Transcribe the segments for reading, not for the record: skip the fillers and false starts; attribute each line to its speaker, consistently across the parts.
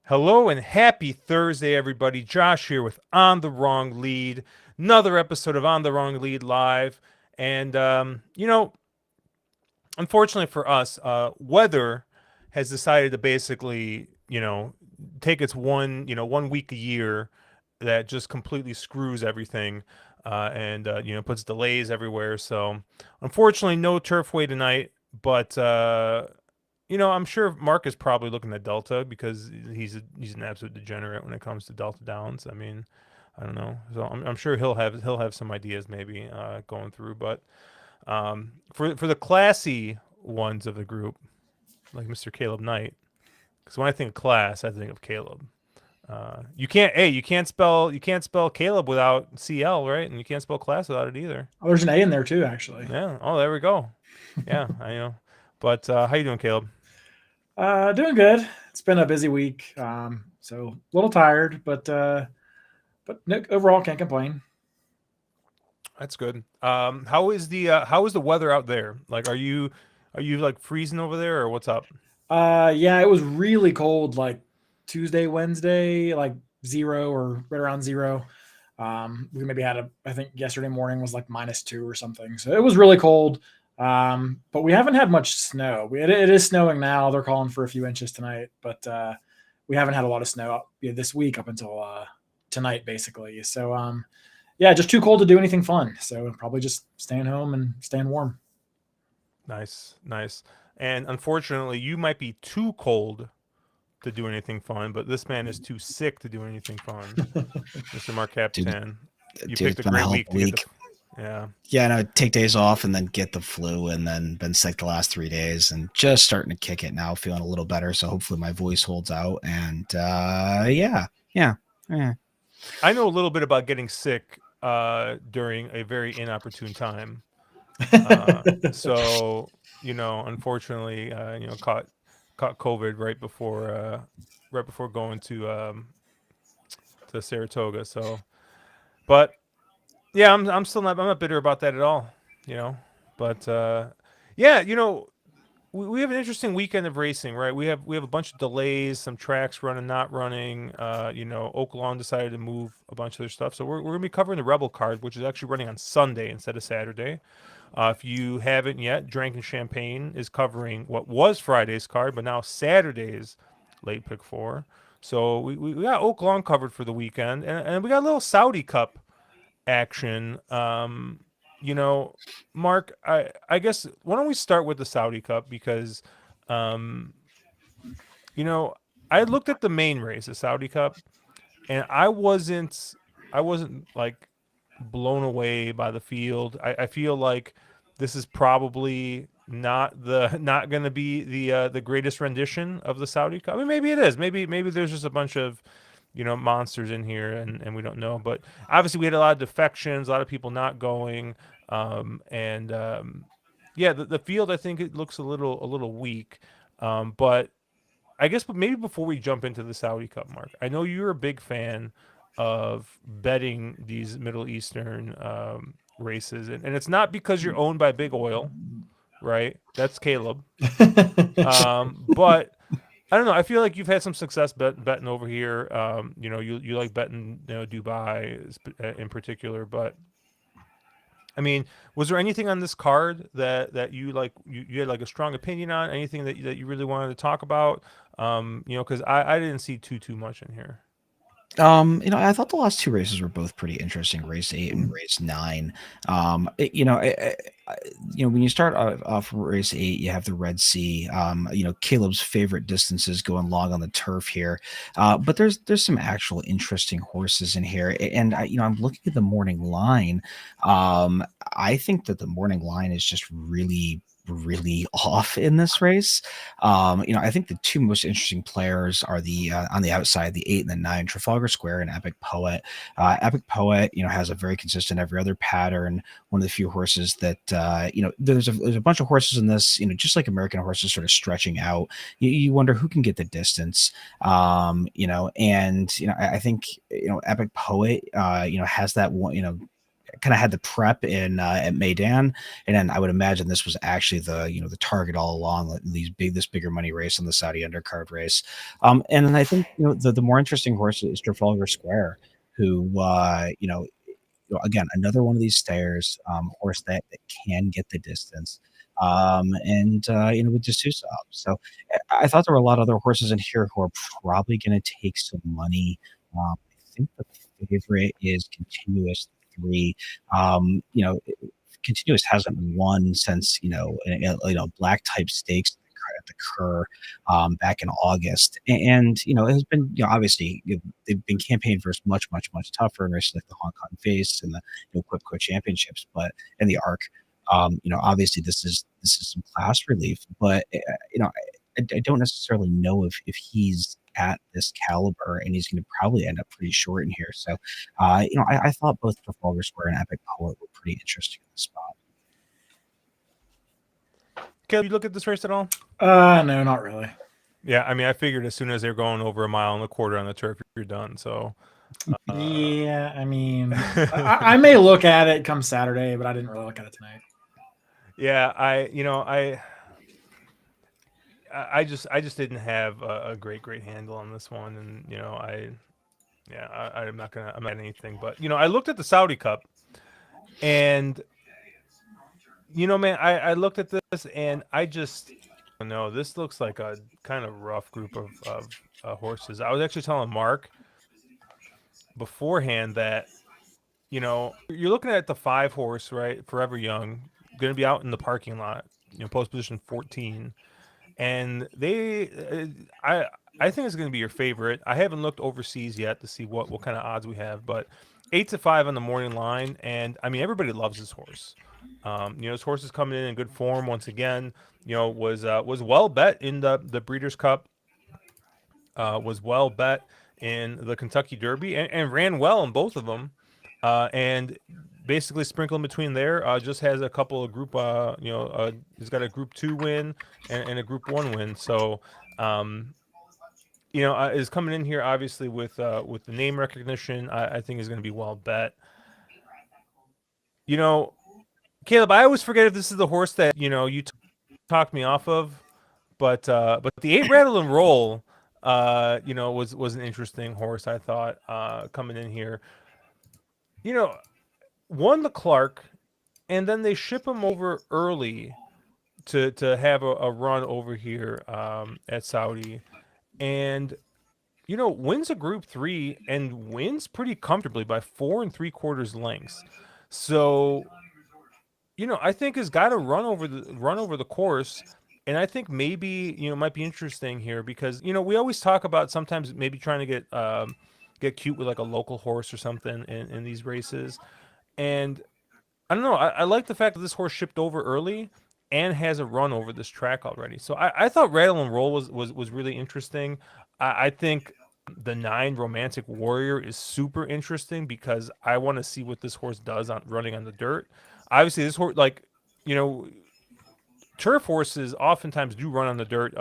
Speaker 1: Hello and happy Thursday, everybody. Josh here with On the Wrong Lead, another episode of On the Wrong Lead Live. And, unfortunately for us, weather has decided to basically, take its one week a year that just completely screws everything and puts delays everywhere. So, unfortunately, no Turfway tonight, but I'm sure Mark is probably looking at Delta because he's an absolute degenerate when it comes to Delta Downs. I mean, I don't know. So I'm sure he'll have some ideas maybe going through. But for the classy ones of the group, like Mr. Caleb Knight, because when I think of class, I think of Caleb. You can't spell Caleb without CL, right? And you can't spell class without it either.
Speaker 2: Oh, there's an A in there too, actually.
Speaker 1: Yeah. Oh, there we go. Yeah, I know. But how you doing, Caleb?
Speaker 2: Doing good. It's been a busy week, so a little tired, but no, overall can't complain.
Speaker 1: That's good. How is the weather out there? Like, are you like freezing over there, or what's up?
Speaker 2: Yeah, it was really cold, like Tuesday, Wednesday, like 0 or right around 0. We maybe had I think yesterday morning was like -2 or something, so it was really cold. But we haven't had much snow. It is snowing now. They're calling for a few inches tonight, but we haven't had a lot of snow this week up until tonight, basically. So yeah, just too cold to do anything fun. So probably just staying home and staying warm.
Speaker 1: Nice, nice. And unfortunately, you might be too cold to do anything fun, but this man is too sick to do anything fun. Mr. Mark Capitan, you
Speaker 3: dude,
Speaker 1: picked a great week to get the, yeah.
Speaker 3: Yeah, no, take days off and then get the flu and then been sick the last 3 days and just starting to kick it now, feeling a little better. So hopefully my voice holds out. And yeah.
Speaker 1: I know a little bit about getting sick during a very inopportune time. So, unfortunately, caught COVID right before going to Saratoga. So, but yeah, I'm not bitter about that at all, But yeah, we have an interesting weekend of racing, right? We have a bunch of delays, some tracks running, not running. Oaklawn decided to move a bunch of their stuff, so we're gonna be covering the Rebel card, which is actually running on Sunday instead of Saturday. If you haven't yet, Drank Champagne is covering what was Friday's card, but now Saturday's late pick 4. So we got Oaklawn covered for the weekend, and we got a little Saudi Cup action. Mark, I guess why don't we start with the Saudi Cup because, I looked at the main race, the Saudi Cup, and I wasn't like blown away by the field. I feel like this is probably not going to be the greatest rendition of the Saudi Cup. I mean, maybe it is. Maybe there's just a bunch of monsters in here and we don't know. But obviously we had a lot of defections, a lot of people not going. Yeah, the field, I think it looks a little weak. But I guess maybe before we jump into the Saudi Cup, Mark, I know you're a big fan of betting these Middle Eastern races, and it's not because you're owned by Big Oil, right? That's Caleb. But I don't know. I feel like you've had some success betting over here. You like betting, Dubai in particular. But I mean, was there anything on this card that you like? You had like a strong opinion on anything that you really wanted to talk about? Because I didn't see too much in here.
Speaker 3: I thought the last 2 races were both pretty interesting, race 8 and race 9. When you start off race 8, you have the Red Sea, Caleb's favorite distances going long on the turf here. But there's some actual interesting horses in here. And I'm looking at the morning line. I think that the morning line is just really really off in this race. I think the two most interesting players are the on the outside, the 8 and the 9, Trafalgar Square and Epic Poet. Epic Poet, has a very consistent every other pattern. One of the few horses that there's a bunch of horses in this, just like American horses, sort of stretching out. You wonder who can get the distance. I think Epic Poet, has that one, kind of had the prep in at Maidan, and then I would imagine this was actually the target all along, like this bigger money race on the Saudi undercard race. And then I think the more interesting horse is Trafalgar Square, who again, another one of these stayers, horse that can get the distance. With D'Souza up. So I thought there were a lot of other horses in here who are probably going to take some money. I think the favorite is Continuous 3. Continuous hasn't won since black type stakes at the Cur back in August, and it has been obviously they've been campaigning for much tougher in races like the Hong Kong Face and the Quipco Championships, but in the Arc, obviously this is some class relief, but I don't necessarily know if he's at this caliber, and he's going to probably end up pretty short in here. So, I thought both Trafalgar Square and Epic Poet were pretty interesting in the spot.
Speaker 1: Caleb, you look at this race at all?
Speaker 2: No, not really.
Speaker 1: Yeah, I mean, I figured as soon as they're going over 1.25 miles on the turf, you're done. So,
Speaker 2: yeah, I mean, I may look at it come Saturday, but I didn't really look at it tonight.
Speaker 1: Yeah, I just didn't have a great handle on this one, and I'm not gonna anything, but I looked at the Saudi Cup, and man, I looked at this and I just this looks like a kind of rough group of horses. I was actually telling Mark beforehand that you're looking at the 5 horse, right? Forever Young, going to be out in the parking lot, post position 14. And I think it's going to be your favorite. I haven't looked overseas yet to see what kind of odds we have, but 8-5 on the morning line, and I mean everybody loves this horse. This horse is coming in good form once again. Was well bet in the Breeders' Cup. Was well bet in the Kentucky Derby, and ran well in both of them. And basically sprinkled in between there, just has a couple of group, he's got a Group 2 win and a Group 1 win. So, is coming in here obviously with the name recognition. I think is going to be well bet. Caleb, I always forget if this is the horse that you talked me off of, but the 8 Rattle and Roll, was an interesting horse. I thought coming in here. Won the Clark, and then they ship him over early to have a run over here at Saudi, and wins a Group 3 and wins pretty comfortably by 4 3/4 lengths. So I think has got to run over the course, and I think maybe it might be interesting here because we always talk about sometimes maybe trying to get cute with like a local horse or something in these races. And I don't know. I like the fact that this horse shipped over early and has a run over this track already. So I thought Rattle and Roll was really interesting. I think the 9 Romantic Warrior is super interesting because I want to see what this horse does on running on the dirt. Obviously, this horse, turf horses oftentimes do run on the dirt,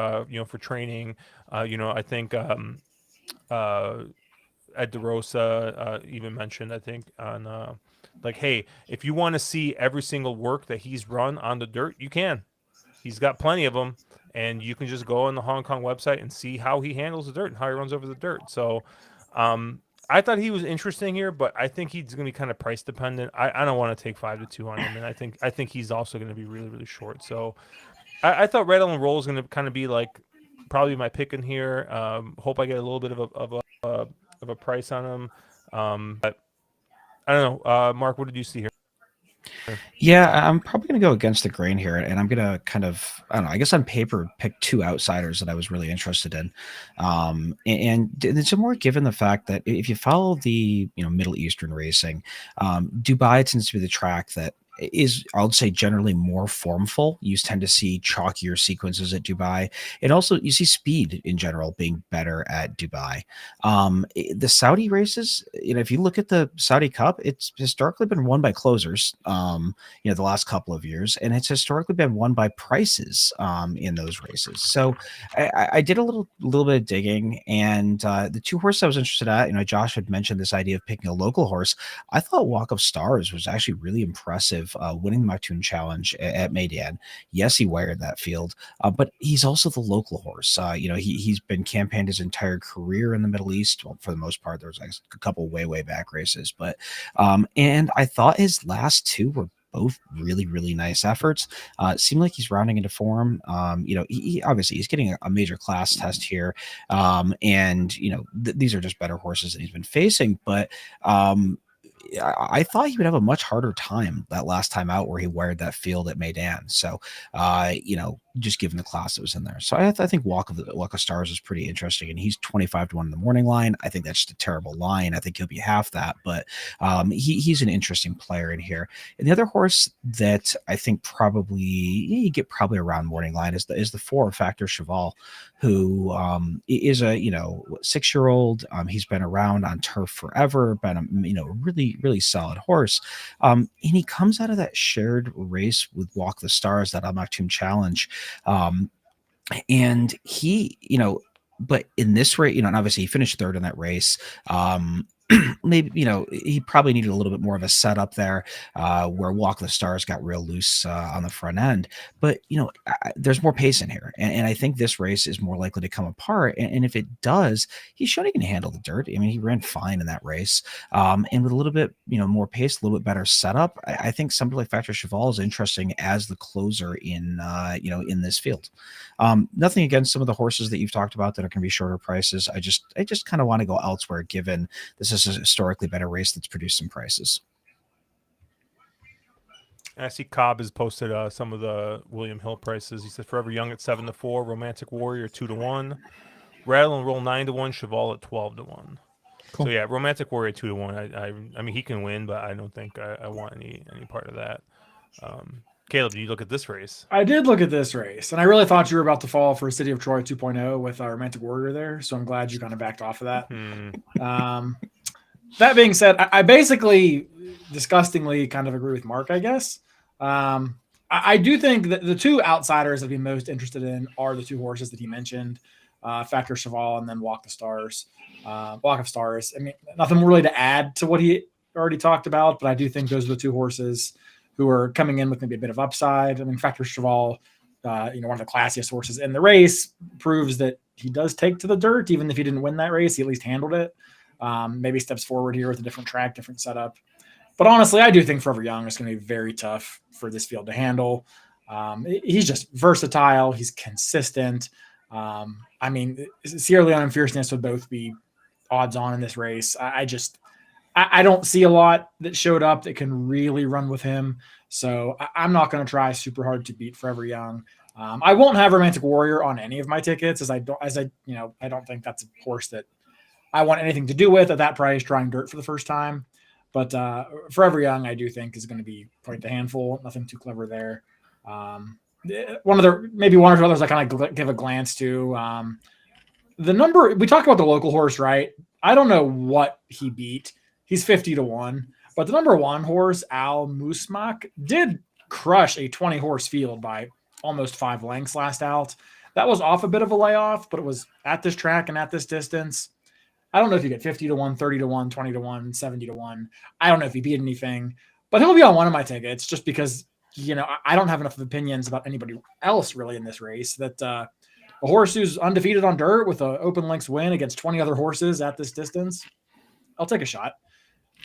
Speaker 1: for training. I think Ed DeRosa even mentioned, I think, on hey, if you want to see every single work that he's run on the dirt, you can. He's got plenty of them, and you can just go on the Hong Kong website and see how he handles the dirt and how he runs over the dirt. So I thought he was interesting here, but I think he's going to be kind of price dependent. I don't want to take 5-2 on him, and I think he's also going to be really, really short. So I thought Rattle and Roll is going to kind of be probably my pick in here. Hope I get a little bit of a price on him. But I don't know. Mark, what did you see here?
Speaker 3: Yeah, I'm probably going to go against the grain here, and I'm going to kind of, I don't know, I guess on paper, pick 2 outsiders that I was really interested in. And it's more given the fact that if you follow the Middle Eastern racing, Dubai tends to be the track that is, I would say, generally more formful. You tend to see chalkier sequences at Dubai, and also you see speed in general being better at Dubai. The Saudi races, if you look at the Saudi Cup, it's historically been won by closers. The last couple of years, and it's historically been won by prices in those races. So I did a little bit of digging, and the two horses I was interested at, Josh had mentioned this idea of picking a local horse. I thought Walk of Stars was actually really impressive, winning the Maktoum Challenge at Meydan. Yes, he wired that field, but he's also the local horse. He's been campaigned his entire career in the Middle East. Well, for the most part, there was like a couple way back races, but and I thought his last two were both really, really nice efforts. It seemed like he's rounding into form. He obviously he's getting a major class test here, and these are just better horses that he's been facing. But I thought he would have a much harder time that last time out where he wired that field at Meydan. So, just given the class that was in there. So I think Walk of Stars is pretty interesting, and he's 25-1 in the morning line. I think that's just a terrible line. I think he'll be half that, but he's an interesting player in here. And the other horse that I think probably you get probably around morning line is the 4 Factor Cheval, who is a 6-year-old. He's been around on turf forever, been a really, really solid horse. And he comes out of that shared race with Walk the Stars, that Al Maktoum Challenge. And he, but in this race, and obviously he finished third in that race. Maybe, he probably needed a little bit more of a setup there, where Walk the Stars got real loose on the front end. But, there's more pace in here. And I think this race is more likely to come apart. And if it does, he's shown he can handle the dirt. I mean, he ran fine in that race. And with a little bit, more pace, a little bit better setup, I think somebody like Factor Cheval is interesting as the closer in this field. Nothing against some of the horses that you've talked about that are going to be shorter prices. I just kind of want to go elsewhere, given this is a historically better race that's produced some prices.
Speaker 1: I see Cobb has posted some of the William Hill prices. He said Forever Young at 7-4, Romantic Warrior 2-1, Rattle and Roll 9-1, Cheval at 12-1. Cool. So yeah, Romantic Warrior 2-1. I mean he can win, but I don't think I want any part of that. Caleb, did you look at this race?
Speaker 2: I did look at this race, and I really thought you were about to fall for City of Troy 2.0 with our Romantic Warrior there, so I'm glad you kind of backed off of that. That being said, I basically disgustingly kind of agree with Mark, I guess. I do think that the two outsiders I'd be most interested in are the two horses that he mentioned, Factor Cheval and then Walk of Stars. Walk of Stars. I mean, nothing really to add to what he already talked about, but I do think those are the two horses who are coming in with maybe a bit of upside. I mean, Factor Cheval, one of the classiest horses in the race, proves that he does take to the dirt. Even if he didn't win that race, he at least handled it. Maybe steps forward here with a different track, different setup. But honestly, I do think Forever Young is going to be very tough for this field to handle. He's just versatile. He's consistent. I mean, Sierra Leone and Fierceness would both be odds on in this race. I don't see a lot that showed up that can really run with him. So I'm not going to try super hard to beat Forever Young. I won't have Romantic Warrior on any of my tickets I don't think that's a horse that I want anything to do with at that price, trying dirt for the first time. But Forever Young, I do think is going to be quite the handful. Nothing too clever there. One or two others I kind of give a glance to. The number, we talked about the local horse, right? I don't know what he beat. He's 50-1, but the number 1 horse, Al Musmak, did crush a 20-horse field by almost 5 lengths last out. That was off a bit of a layoff, but it was at this track and at this distance. I don't know if you get 50-1, 30-1, 20-1, 70-1. I don't know if he beat anything, but he'll be on one of my tickets just because, I don't have enough opinions about anybody else really in this race that a horse who's undefeated on dirt with an open lengths win against 20 other horses at this distance, I'll take a shot.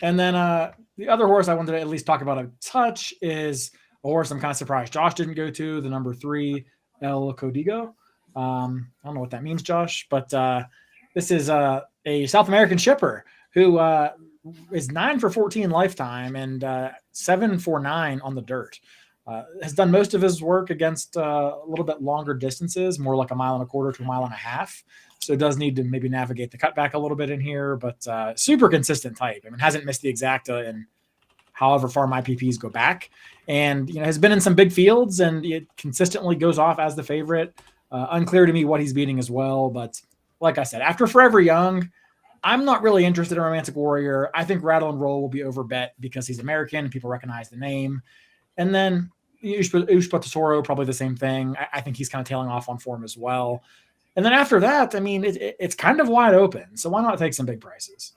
Speaker 2: And then the other horse I wanted to at least talk about a touch is a horse I'm kind of surprised Josh didn't go to, the number 3, El Codigo. I don't know what that means, Josh, but this is a South American shipper who is 9 for 14 lifetime and 7 for 9 on the dirt. Has done most of his work against a little bit longer distances, more like 1.25 miles to 1.5 miles. So does need to maybe navigate the cutback a little bit in here, but super consistent type. I mean, hasn't missed the exacta in however far my PPs go back, and has been in some big fields and it consistently goes off as the favorite. Unclear to me what he's beating as well, but like I said, after Forever Young, I'm not really interested in Romantic Warrior. I think Rattle and Roll will be overbet because he's American and people recognize the name. And then Ushpa Tesoro, probably the same thing. I think he's kind of tailing off on form as well. And then after that, I mean, it's kind of wide open. So why not take some big prices?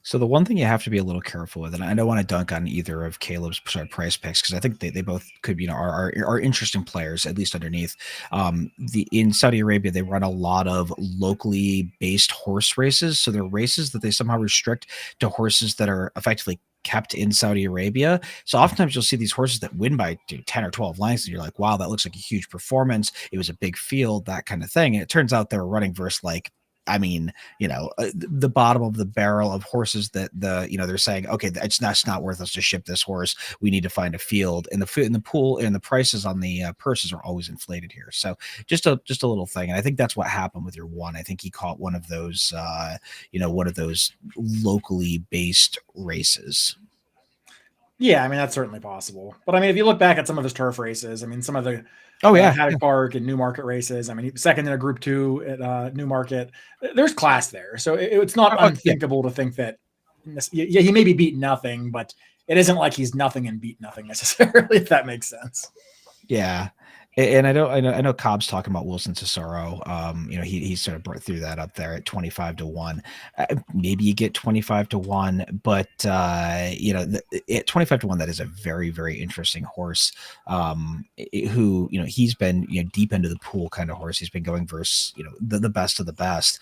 Speaker 3: So the one thing you have to be a little careful with, and I don't want to dunk on either of Caleb's price picks because I think they both could be, are interesting players, at least underneath. In Saudi Arabia, they run a lot of locally based horse races. So they're races that they somehow restrict to horses that are effectively kept in Saudi Arabia. So oftentimes you'll see these horses that win by 10 or 12 lengths, and you're like, wow, that looks like a huge performance. It was a big field, that kind of thing. And it turns out they're running versus the bottom of the barrel of horses that they're saying, okay, it's not worth us to ship this horse. We need to find a field, and the pool and the prices on the purses are always inflated here. So just a little thing. And I think that's what happened with your one. I think he caught one of those, one of those locally based races.
Speaker 2: Yeah, I mean, that's certainly possible. But I mean, if you look back at some of his turf races, I mean, some of the Haddock Park and Newmarket races, I mean, second in a Group 2 at Newmarket, there's class there. So it's not unthinkable to think that, he may be beat nothing, but it isn't like he's nothing and beat nothing necessarily, if that makes sense.
Speaker 3: Yeah. And I know Cobb's talking about Wilson Tesoro. He sort of threw that up there at 25-1. Maybe you get 25-1, but at 25-1, that is a very, very interesting horse. Who he's been deep into the pool kind of horse. He's been going versus the best of the best.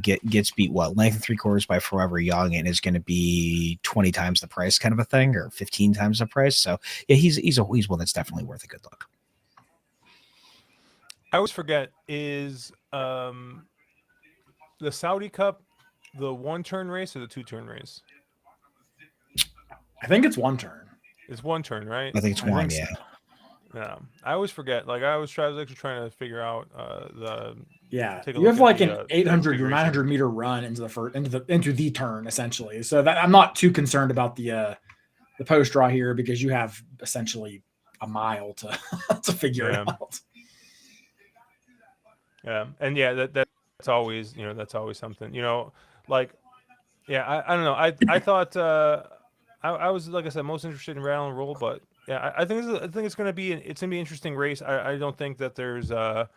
Speaker 3: Gets beat length and 3/4 by Forever Young and is going to be 20 times the price kind of a thing, or 15 times the price. So yeah, he's one that's definitely worth a good look.
Speaker 1: I always forget, is the Saudi Cup the 1-turn race or the 2-turn race?
Speaker 2: I think it's 1 turn.
Speaker 1: It's 1 turn, right?
Speaker 3: I think it's one, yeah.
Speaker 1: Yeah, I always forget. Like I was actually trying to figure out
Speaker 2: you have like an 800 or 900 meter run into the turn essentially. So that I'm not too concerned about the post draw here because you have essentially a mile to to figure it out.
Speaker 1: Yeah, and that's always something. I don't know. I thought I was, like I said, most interested in Rattle and Roll, but yeah, I think it's going to be an interesting race. I don't think that there's Forever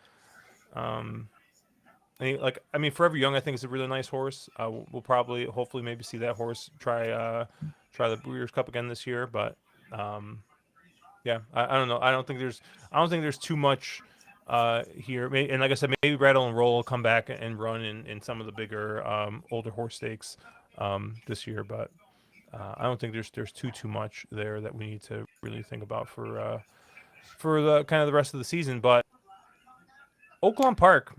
Speaker 1: Young, I think is a really nice horse. We'll probably, hopefully, maybe see that horse try the Breeders' Cup again this year, but I don't know. I don't think there's too much here. And like I said, maybe Rattle and Roll will come back and run in some of the bigger older horse stakes this year, but I don't think there's too much there that we need to really think about for the kind of the rest of the season. But Oaklawn Park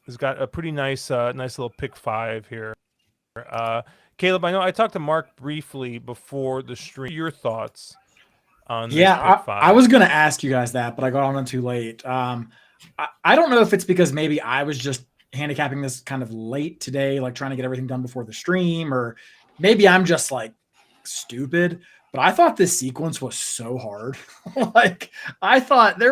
Speaker 1: has got a pretty nice little pick 5 here. Caleb, I know I talked to Mark briefly before the stream. Your thoughts on this pick 5?
Speaker 2: I was going to ask you guys that, but I got on too late. I don't know if it's because maybe I was just handicapping this kind of late today, like trying to get everything done before the stream, or maybe I'm just like stupid, but I thought this sequence was so hard. Like I thought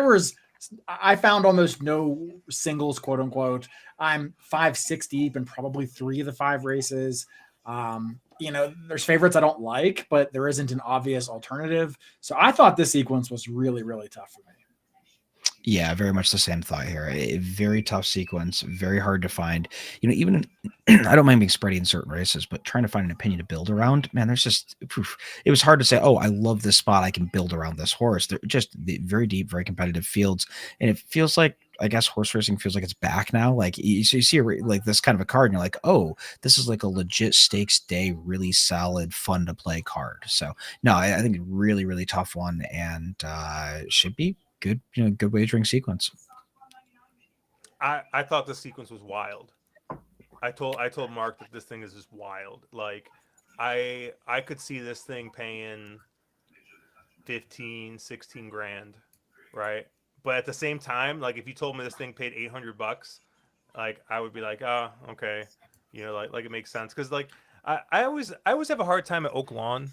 Speaker 2: I found almost no singles, quote unquote. I'm 5-6 deep in probably 3 of the 5 races. There's favorites I don't like, but there isn't an obvious alternative. So I thought this sequence was really, really tough for me.
Speaker 3: Yeah, very much the same thought here. A very tough sequence, very hard to find. Even I don't mind being spready in certain races, but trying to find an opinion to build around, man, there's just it was hard to say, oh, I love this spot, I can build around this horse. They're just very deep, very competitive fields, and it feels like, I guess, horse racing feels like it's back now. Like you see like this kind of a card, and you're like, oh, this is like a legit stakes day, really solid, fun to play card. So no, I think really, really tough one, and should be good, good wagering sequence.
Speaker 1: I thought the sequence was wild. I told Mark that this thing is just wild. Like I could see this thing paying 15, 16 grand, right? But at the same time, like if you told me this thing paid $800, like I would be like, oh, okay, like it makes sense, because like I always have a hard time at Oaklawn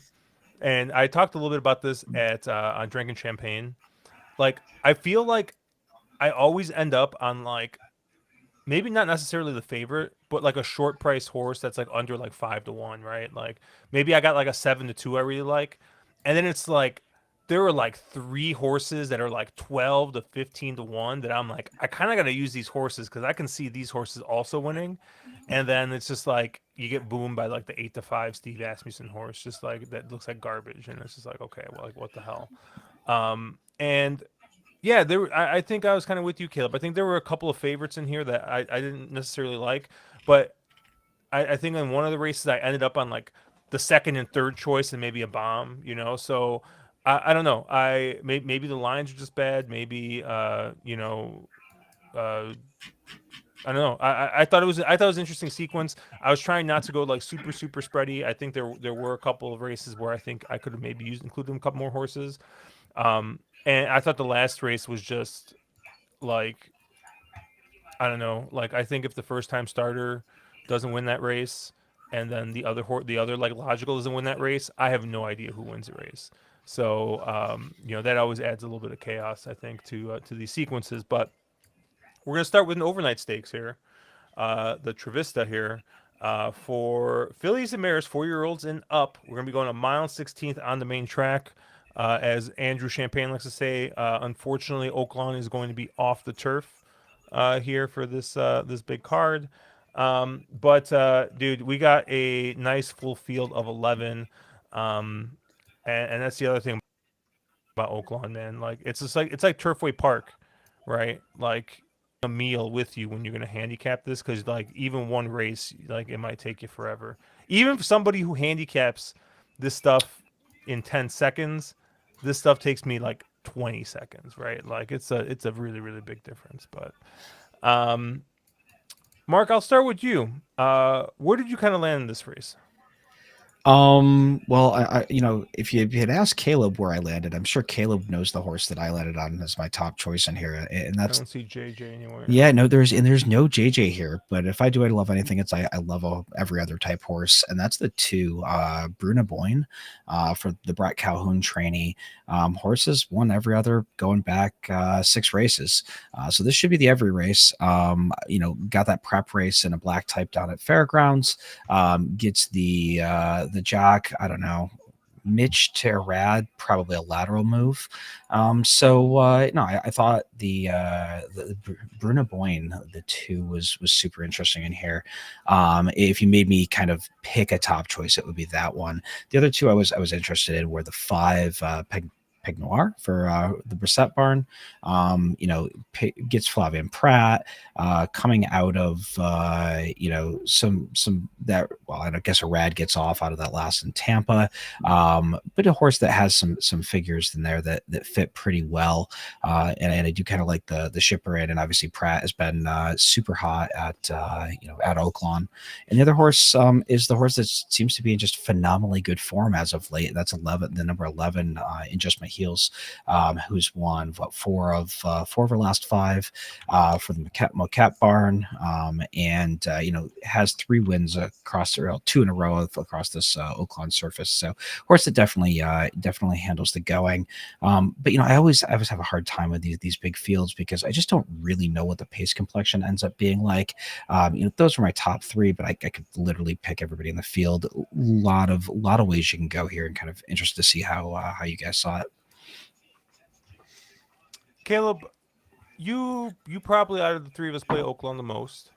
Speaker 1: And I talked a little bit about this at on Drinking Champagne. Like I feel like I always end up on like maybe not necessarily the favorite, but like a short price horse that's like under like 5 to 1, right? Like maybe I got like a 7 to 2 I really like, and then it's like there are like three horses that are like 12 to 15 to 1 that I'm like I kind of got to use these horses because I can see these horses also winning, and then it's just like you get boomed by like the 8 to 5 Steve Asmussen horse, just like that looks like garbage, and it's just like okay, well like what the hell, and yeah, I think I was kind of with you, Caleb. I think there were a couple of favorites in here that I didn't necessarily like, but I think in one of the races I ended up on like the second and third choice and maybe a bomb, you know. So I don't know. Maybe the lines are just bad. Maybe uh, I don't know. I thought it was an interesting sequence. I was trying not to go like super spready. I think there were a couple of races where I think I could have maybe included a couple more horses. And I thought the last race was just like I don't know. Like I think if the first time starter doesn't win that race, and then the other like logical doesn't win that race, I have no idea who wins the race. So that always adds a little bit of chaos, I think, to these sequences. But we're gonna start with an overnight stakes here, the Trevista here. For fillies and mares, 4-year-olds and up, we're gonna be going a mile and 16th on the main track. As Andrew Champagne likes to say, unfortunately, Oaklawn is going to be off the turf here for this big card. But dude, we got a nice full field of 11, and that's the other thing about Oaklawn, man. Like it's like Turfway Park, right? Like a meal with you when you're gonna handicap this because like even one race, like it might take you forever. Even for somebody who handicaps this stuff in 10 seconds, this stuff takes me like 20 seconds, right? Like it's a really big difference. But um Mark, I'll start with you. Where did you kind of land in this race?
Speaker 3: Well, if you had asked Caleb where I landed, I'm sure Caleb knows the horse that I landed on as my top choice in here, and
Speaker 1: I
Speaker 3: that's
Speaker 1: don't see JJ anywhere.
Speaker 3: yeah, no, there's no JJ here, but if I do I love anything, it's I love every other type horse, and that's the two Bruna Boyne, for the Brett Calhoun trainee. Horses won every other going back 6 races, so this should be the every race. Got that prep race in a black type down at Fairgrounds. Gets the jock, I don't know, Mitch to Rad, probably a lateral move. No, I thought the Bruna Boyne, the two was super interesting in here. If you made me kind of pick a top choice, it would be that one. The other two I was interested in were the 5 Peg Noir for the Brissett barn. Gets Flavian Pratt coming out of some that, well, I guess a Rad gets off out of that last in Tampa, but a horse that has some figures in there that fit pretty well, and I do kind of like the shipper in, and obviously Pratt has been super hot at at Oaklawn, and the other horse is the horse that seems to be in just phenomenally good form as of late. That's the number 11 in Just My Heels, who's won 4 of her last 5 for the Moquette barn, and has 3 wins across the rail, 2 in a row across this Oaklawn surface. So horse that definitely handles the going. But I always have a hard time with these big fields because I just don't really know what the pace complexion ends up being like. Those are my top 3, but I could literally pick everybody in the field. A lot of ways you can go here, and kind of interested to see how you guys saw it.
Speaker 1: Caleb, you probably out of the 3 of us play Oaklawn the most.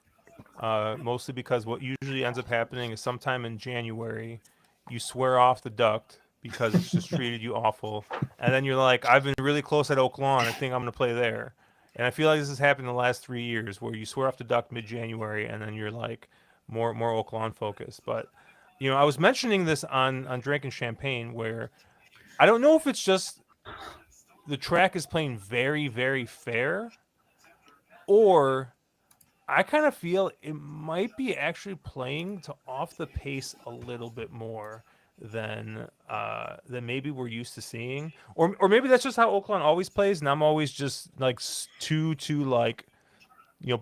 Speaker 1: Mostly because what usually ends up happening is sometime in January, you swear off the duct because it's just treated you awful, and then you're like, I've been really close at Oaklawn. I think I'm going to play there. And I feel like this has happened in the last 3 years where you swear off the duct mid-January, and then you're like more Oaklawn focused. But I was mentioning this on Drinking Champagne, where I don't know if it's just the track is playing very fair, or I kind of feel it might be actually playing to off the pace a little bit more than maybe we're used to seeing, or maybe that's just how Oaklawn always plays, and I'm always just like too like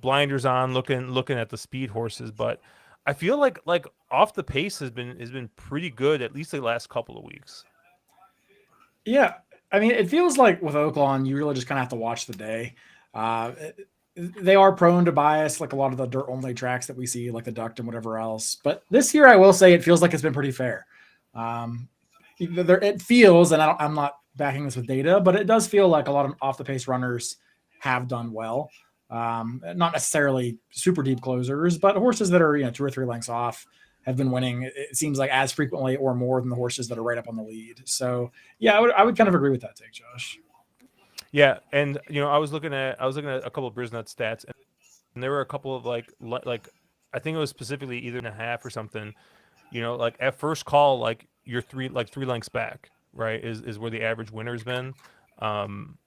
Speaker 1: blinders on, looking at the speed horses. But I feel like off the pace has been pretty good, at least the last couple of weeks.
Speaker 2: Yeah, I mean, it feels like with Oaklawn, you really just kind of have to watch the day. Uh, they are prone to bias, like a lot of the dirt only tracks that we see, like the Duct and whatever else. But this year, I will say it feels like it's been pretty fair. Um, it feels, and I'm not backing this with data, but it does feel like a lot of off the pace runners have done well. Not necessarily super deep closers, but horses that are 2 or 3 lengths off have been winning. It seems like as frequently or more than the horses that are right up on the lead. So yeah, I would kind of agree with that take, Josh.
Speaker 1: Yeah, and I was looking at a couple of Brisnet stats, and there were a couple of like I think it was specifically either and a half or something. Like at first call, like you're 3 lengths back, right? Is where the average winner's been. Um,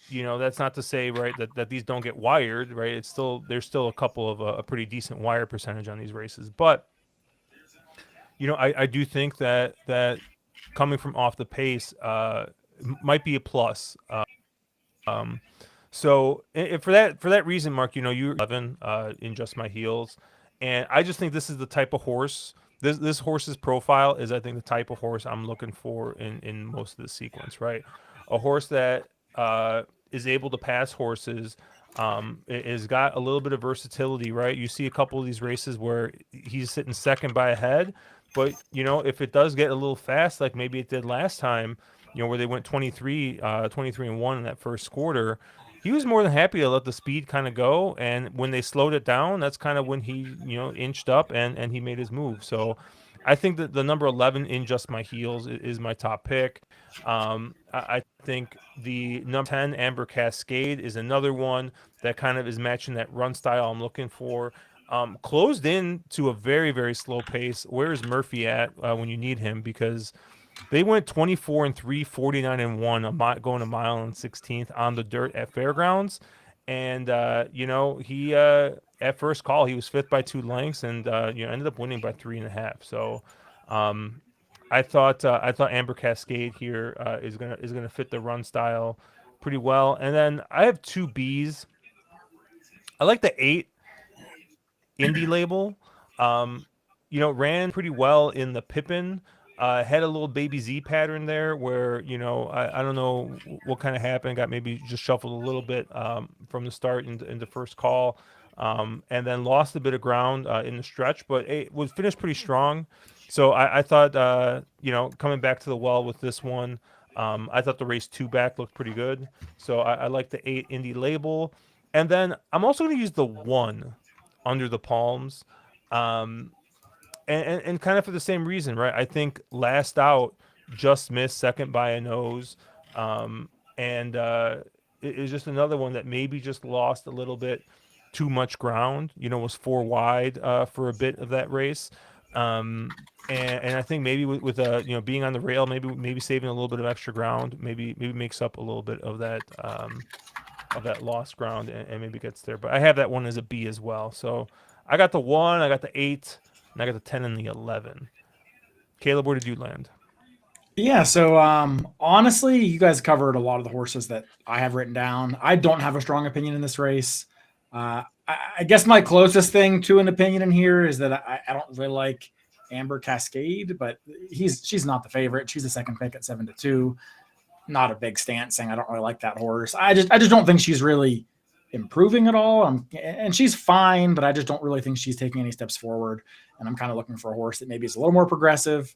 Speaker 1: that's not to say, right, that these don't get wired, right? There's still a couple of a pretty decent wire percentage on these races, but I do think that coming from off the pace might be a plus. Um, so for that reason, Mark, you're 11 in Just My Heels, and I just think this is the type of horse. This horse's profile is, I think, the type of horse I'm looking for in most of the sequence. Right, a horse that is able to pass horses. Is got a little bit of versatility. Right, you see a couple of these races where he's sitting second by a head, but if it does get a little fast, like maybe it did last time, where they went 23-1 in that first quarter, he was more than happy to let the speed kind of go. And when they slowed it down, that's kind of when he, inched up and he made his move. So I think that the number 11 in Just My Heels is my top pick. I think the number 10 Amber Cascade is another one that kind of is matching that run style I'm looking for. Closed in to a very, very slow pace. Where is Murphy at when you need him? Because they went 24-3, 49-1, going a mile and 16th on the dirt at Fairgrounds. And, he, at first call, he was fifth by 2 lengths and, ended up winning by 3.5. So, I thought Amber Cascade here is gonna fit the run style pretty well. And then I have two Bs. I like the 8 Indy label. Ran pretty well in the Pippin. Had a little baby Z pattern there where, I don't know what kind of happened. Got maybe just shuffled a little bit from the start into first call. And then lost a bit of ground in the stretch, but it was finished pretty strong. So I thought, coming back to the well with this one, I thought the race 2 back looked pretty good. So I like the 8 Indy label. And then I'm also going to use the 1 Under the Palms. And kind of for the same reason, right? I think last out just missed second by a nose. And it is just another one that maybe just lost a little bit too much ground, was 4 wide for a bit of that race. And I think maybe with being on the rail, maybe saving a little bit of extra ground, maybe makes up a little bit of that lost ground and maybe gets there. But I have that one as a B as well. So I got the 1, I got the 8, and I got the 10 and the 11. Caleb, where did you land?
Speaker 2: Yeah, so honestly, you guys covered a lot of the horses that I have written down. I don't have a strong opinion in this race. I guess my closest thing to an opinion in here is that I don't really like Amber Cascade, but she's not the favorite. She's the second pick at 7-2. Not a big stance saying I don't really like that horse. I just don't think she's really improving at all. And she's fine, but I just don't really think she's taking any steps forward. And I'm kind of looking for a horse that maybe is a little more progressive.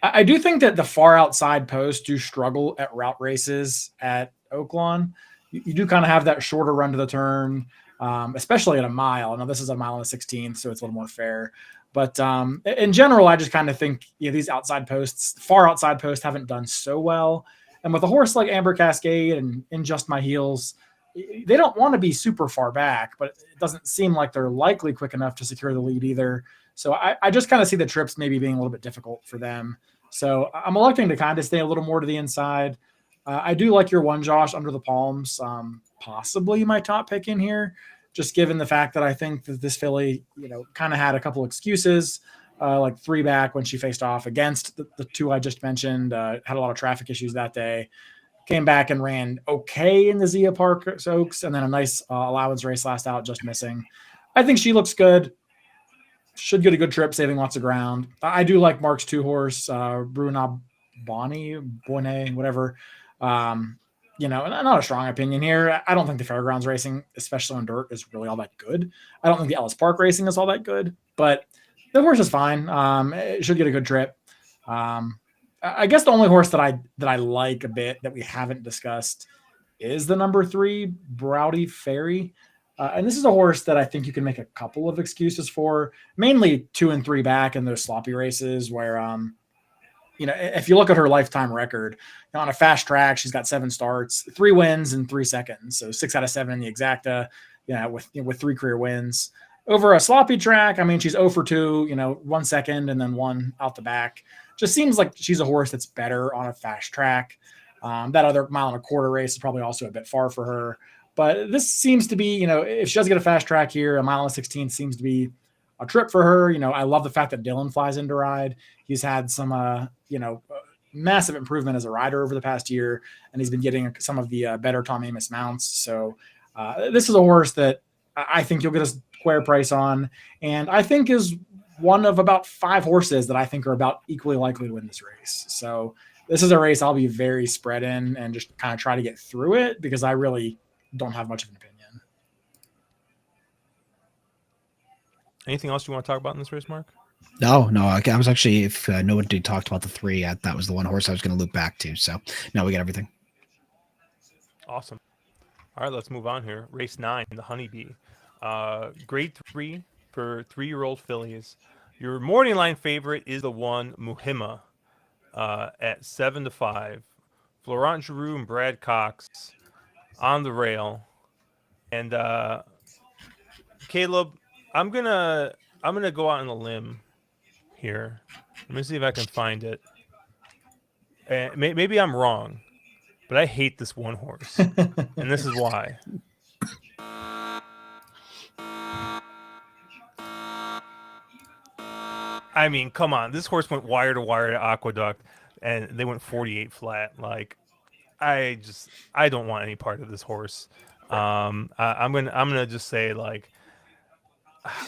Speaker 2: I do think that the far outside posts do struggle at route races at Oaklawn. You do kind of have that shorter run to the turn, especially at a mile. Now this is a mile and a 16th, so it's a little more fair. But in general, I just kind of think these outside posts, far outside posts, haven't done so well. And with a horse like Amber Cascade and in Just My Heels, they don't want to be super far back, but it doesn't seem like they're likely quick enough to secure the lead either. So I just kind of see the trips maybe being a little bit difficult for them. So I'm electing to kind of stay a little more to the inside. I do like your 1, Josh, Under the Palms, possibly my top pick in here, just given the fact that I think that this filly, kind of had a couple excuses, like 3 back when she faced off against the 2 I just mentioned, had a lot of traffic issues that day. Came back and ran okay in the Zia Park Oaks, and then a nice allowance race last out, just missing. I think she looks good. Should get a good trip, saving lots of ground. I do like Mark's 2 horse, Bonnet, whatever. Not a strong opinion here. I don't think the fairgrounds racing, especially on dirt, is really all that good. I don't think the Ellis Park racing is all that good, but the horse is fine. It should get a good trip. I guess the only horse that I like a bit that we haven't discussed is the number 3 Browdy Fairy. And this is a horse that I think you can make a couple of excuses for, mainly 2 and 3 back in those sloppy races where, if you look at her lifetime record on a fast track, she's got 7 starts, 3 wins in 3 seconds. So 6 out of 7 in the exacta, with 3 career wins. Over a sloppy track, I mean, she's 0 for 2, 1 second and then 1 out the back. Just seems like she's a horse that's better on a fast track. That other 1.25 mile race is probably also a bit far for her. But this seems to be, if she does get a fast track here, 1.16 seems to be a trip for her. I love the fact that Dylan flies into ride. He's had some, massive improvement as a rider over the past year, and he's been getting some of the better Tom Amis mounts. So this is a horse that I think you'll get a square price on, and I think is one of about 5 horses that I think are about equally likely to win this race. So this is a race I'll be very spread in and just kind of try to get through it because I really don't have much of an opinion.
Speaker 1: Anything else you want to talk about in this race, Mark?
Speaker 3: No. I was actually, if nobody talked about the 3, that was the one horse I was going to loop back to. So no, we got everything.
Speaker 1: Awesome. All right, let's move on here. Race 9, the Honeybee. Grade 3 for 3-year-old fillies. Your morning line favorite is the 1 Muhima at 7-5. Florent Giroux and Brad Cox on the rail. And Caleb, I'm gonna go out on a limb here. Let me see if I can find it. Maybe I'm wrong, but I hate this one horse, and this is why. I mean, come on. This horse went wire to wire to Aqueduct, and they went 48 flat. Like, I don't want any part of this horse. I'm gonna just say, like,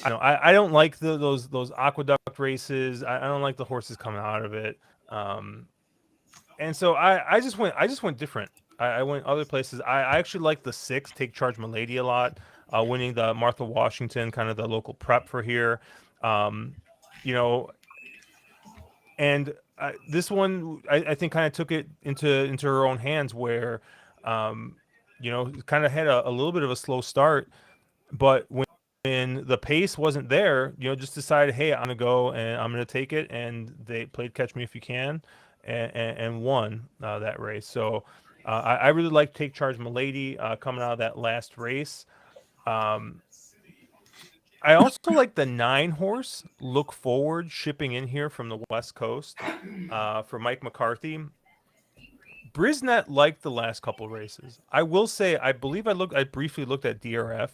Speaker 1: I don't like those Aqueduct races. I don't like the horses coming out of it. And so I just went different. I went other places. I actually like the 6 Take Charge Milady a lot, winning the Martha Washington, kind of the local prep for here. And this one I think kind of took it into her own hands where, kind of had a little bit of a slow start, but when the pace wasn't there, just decided, hey, I'm gonna go and I'm gonna take it, and they played Catch Me If You Can, and won that race. So I really like Take Charge Milady coming out of that last race. I also like the 9 horse Look Forward shipping in here from the West Coast for Mike McCarthy. Brisnet liked the last couple races. I will say, I believe I briefly looked at DRF.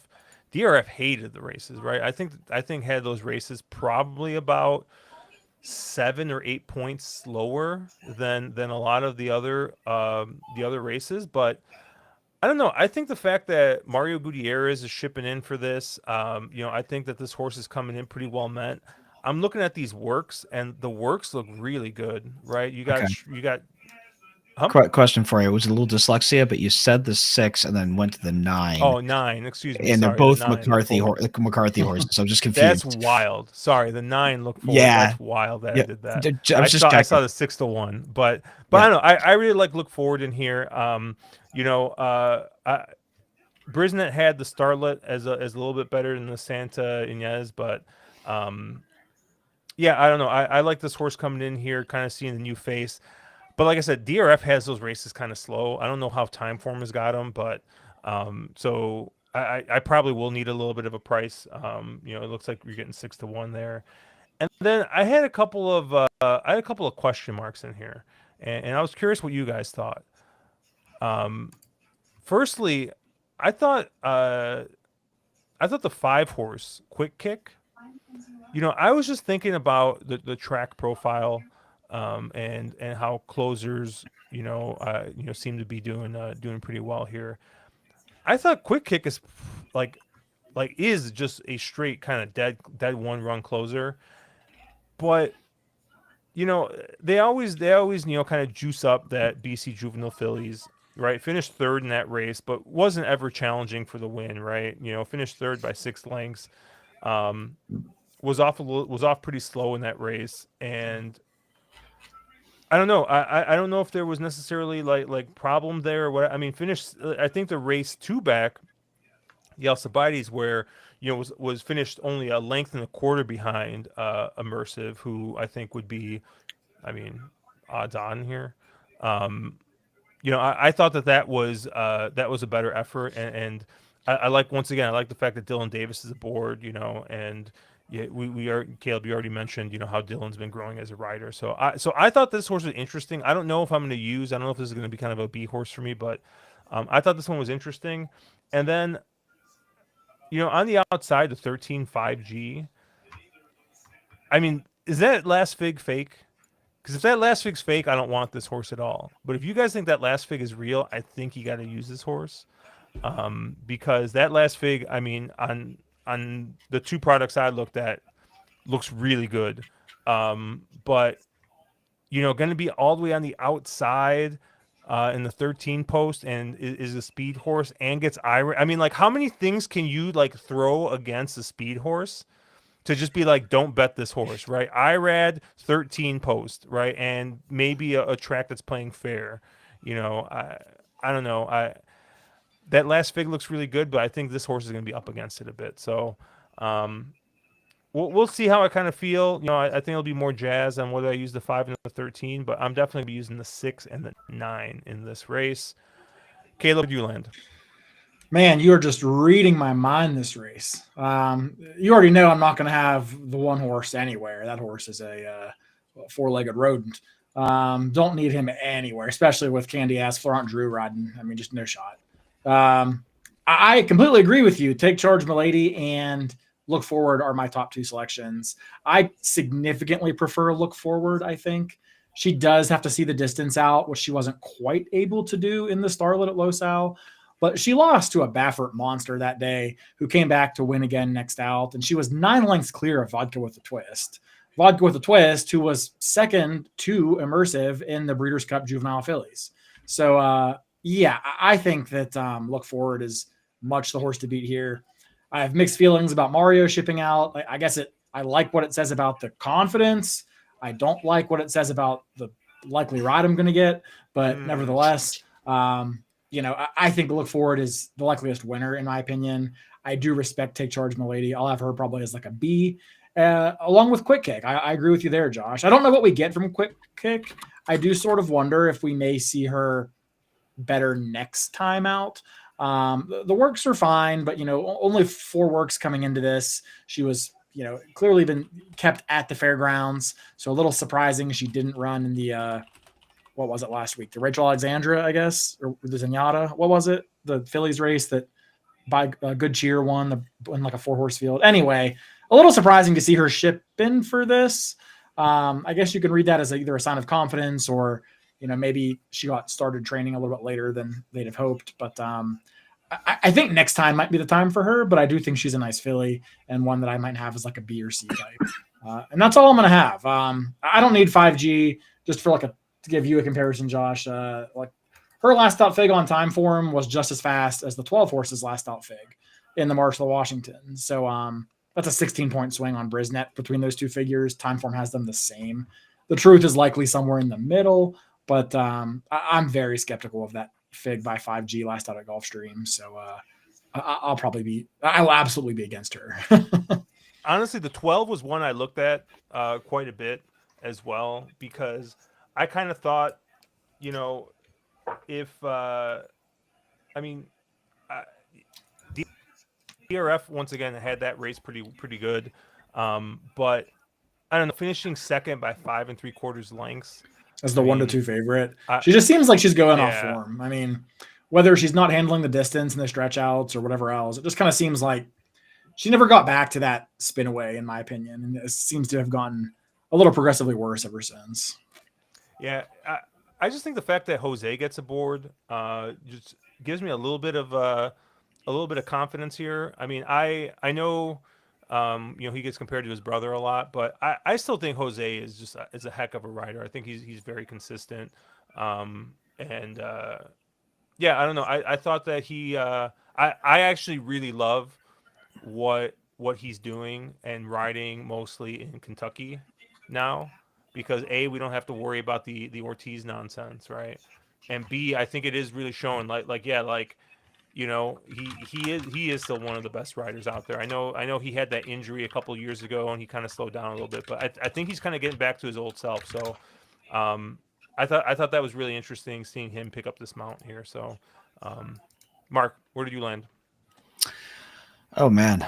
Speaker 1: DRF hated the races, right? I think had those races probably about 7 or 8 points slower than a lot of the other races, but I don't know. I think the fact that Mario Gutierrez is shipping in for this, I think that this horse is coming in pretty well met. I'm looking at these works, and the works look really good, right? You got
Speaker 3: Question for you. It was a little dyslexia, but you said the 6 and then went to the 9.
Speaker 1: Oh, 9. Excuse me.
Speaker 3: And
Speaker 1: Sorry,
Speaker 3: they're both
Speaker 1: the 9
Speaker 3: McCarthy horses. So I'm just confused.
Speaker 1: That's wild. Sorry, the 9 Look Forward.
Speaker 3: Yeah.
Speaker 1: That's wild that I did that.
Speaker 3: I
Speaker 1: saw the 6-1, but
Speaker 3: Yeah.
Speaker 1: I don't know. I really like Look Forward in here. Brisnet had the Starlet as a little bit better than the Santa Ynez, but I don't know. I like this horse coming in here, kind of seeing the new face. But like I said, DRF has those races kind of slow. I don't know how Timeform has got them, but so I probably will need a little bit of a price. It looks like you're getting 6-1 there. And then I had a couple of question marks in here, and I was curious what you guys thought. Firstly, I thought the 5 horse Quick Kick. I was just thinking about the track profile, and how closers, seem to be doing pretty well here. I thought Quick Kick is is just a straight kind of dead 1-run closer, but they always kind of juice up that BC Juvenile Fillies, right? Finished third in that race, but wasn't ever challenging for the win, right? Finished third by 6 lengths. Um, was off pretty slow in that race, and I don't know. I don't know if there was necessarily like problem there or what. I mean, finished. I think the race two back, the Alcibiades, where was finished only a length and a quarter behind Immersive, who I think would be, I mean, odds on here. Um, I thought that was a better effort, and I like, once again, I like the fact that Dylan Davis is aboard, and yeah, we are, Caleb, you already mentioned, how Dylan's been growing as a rider. So I thought this horse was interesting. I don't know if I'm going to use, I don't know if this is going to be kind of a B horse for me, but I thought this one was interesting. And then, on the outside, the 13.5G, I mean, is that last fig fake? Because if that last fig's fake, I don't want this horse at all. But if you guys think that last fig is real, I think you got to use this horse, because that last fig, I mean, on the two products I looked at, looks really good. But going to be all the way on the outside in the 13 post, and is a speed horse and gets IRA. I mean, like, how many things can you like throw against a speed horse to just be like, don't bet this horse, right? IRAD 13 post, right? And maybe a track that's playing fair. I don't know. That last fig looks really good, but I think this horse is going to be up against it a bit. So we'll see how I kind of feel. I think it'll be more jazz on whether I use the 5 and the 13, but I'm definitely be using the 6 and the 9 in this race. Caleb, you land.
Speaker 2: Man, you are just reading my mind this race. You already know I'm not going to have the one horse anywhere. That horse is a four-legged rodent. Don't need him anywhere, especially with candy ass Florent Drew riding. I mean, just no shot. I completely agree with you. Take Charge, Milady, and Look Forward are my top two selections. I significantly prefer Look Forward, I think. She does have to see the distance out, which she wasn't quite able to do in the Starlet at Losal. But she lost to a Baffert monster that day who came back to win again next out. And she was 9 lengths clear of Vodka with a Twist. Vodka with a Twist, who was second to Immersive in the Breeders' Cup Juvenile Fillies. So, yeah, I think that Look Forward is much the horse to beat here. I have mixed feelings about Mario shipping out. I guess I like what it says about the confidence. I don't like what it says about the likely ride I'm going to get. But nevertheless, I think Look Forward is the likeliest winner, in my opinion. I do respect Take Charge, Milady. I'll have her probably as like a B, along with Quick Kick. I agree with you there, Josh. I don't know what we get from Quick Kick. I do sort of wonder if we may see her better next time out. The works are fine, but, only 4 works coming into this. She was, clearly been kept at the fairgrounds. So a little surprising she didn't run in the what was it last week? The Rachel Alexandra, I guess, or the Zenyatta. What was it? The Phillies race that by Good Cheer won in like a 4-horse field. Anyway, a little surprising to see her ship in for this. I guess you can read that as either a sign of confidence or, maybe she got started training a little bit later than they'd have hoped. But I think next time might be the time for her. But I do think she's a nice filly and one that I might have as like a B or C type. And that's all I'm going to have. I don't need 5G just for to give you a comparison, Josh. Like her last out fig on time form was just as fast as the 12 horses last out fig in the Marshall Washington. So that's a 16-point swing on Brisnet between those two figures. Time form has them the same. The truth is likely somewhere in the middle, but I'm very skeptical of that fig by 5G last out at Gulfstream. So I'll absolutely be against her.
Speaker 1: Honestly, the 12 was one I looked at quite a bit as well, because I kind of thought, if DRF once again had that race pretty good, but I don't know, finishing second by 5 3/4 lengths
Speaker 2: as the 1-2 favorite. She just seems like she's going off form. I mean, whether she's not handling the distance and the stretch outs or whatever else, it just kind of seems like she never got back to that spin away, in my opinion, and it seems to have gotten a little progressively worse ever since.
Speaker 1: Yeah, I just think the fact that Jose gets aboard just gives me a little bit of confidence here. I mean, I know He gets compared to his brother a lot, but I still think Jose is just is a heck of a rider. I think he's very consistent. And yeah, I don't know. I thought that I actually really love what he's doing and riding mostly in Kentucky now, because A, we don't have to worry about the Ortiz nonsense, right? And B, I think it is really showing yeah, he is still one of the best riders out there. I know he had that injury a couple years ago and he kind of slowed down a little bit, but I think he's kind of getting back to his old self. So um, I thought that was really interesting seeing him pick up this mount here. So Mark, where did you land?
Speaker 3: Oh man,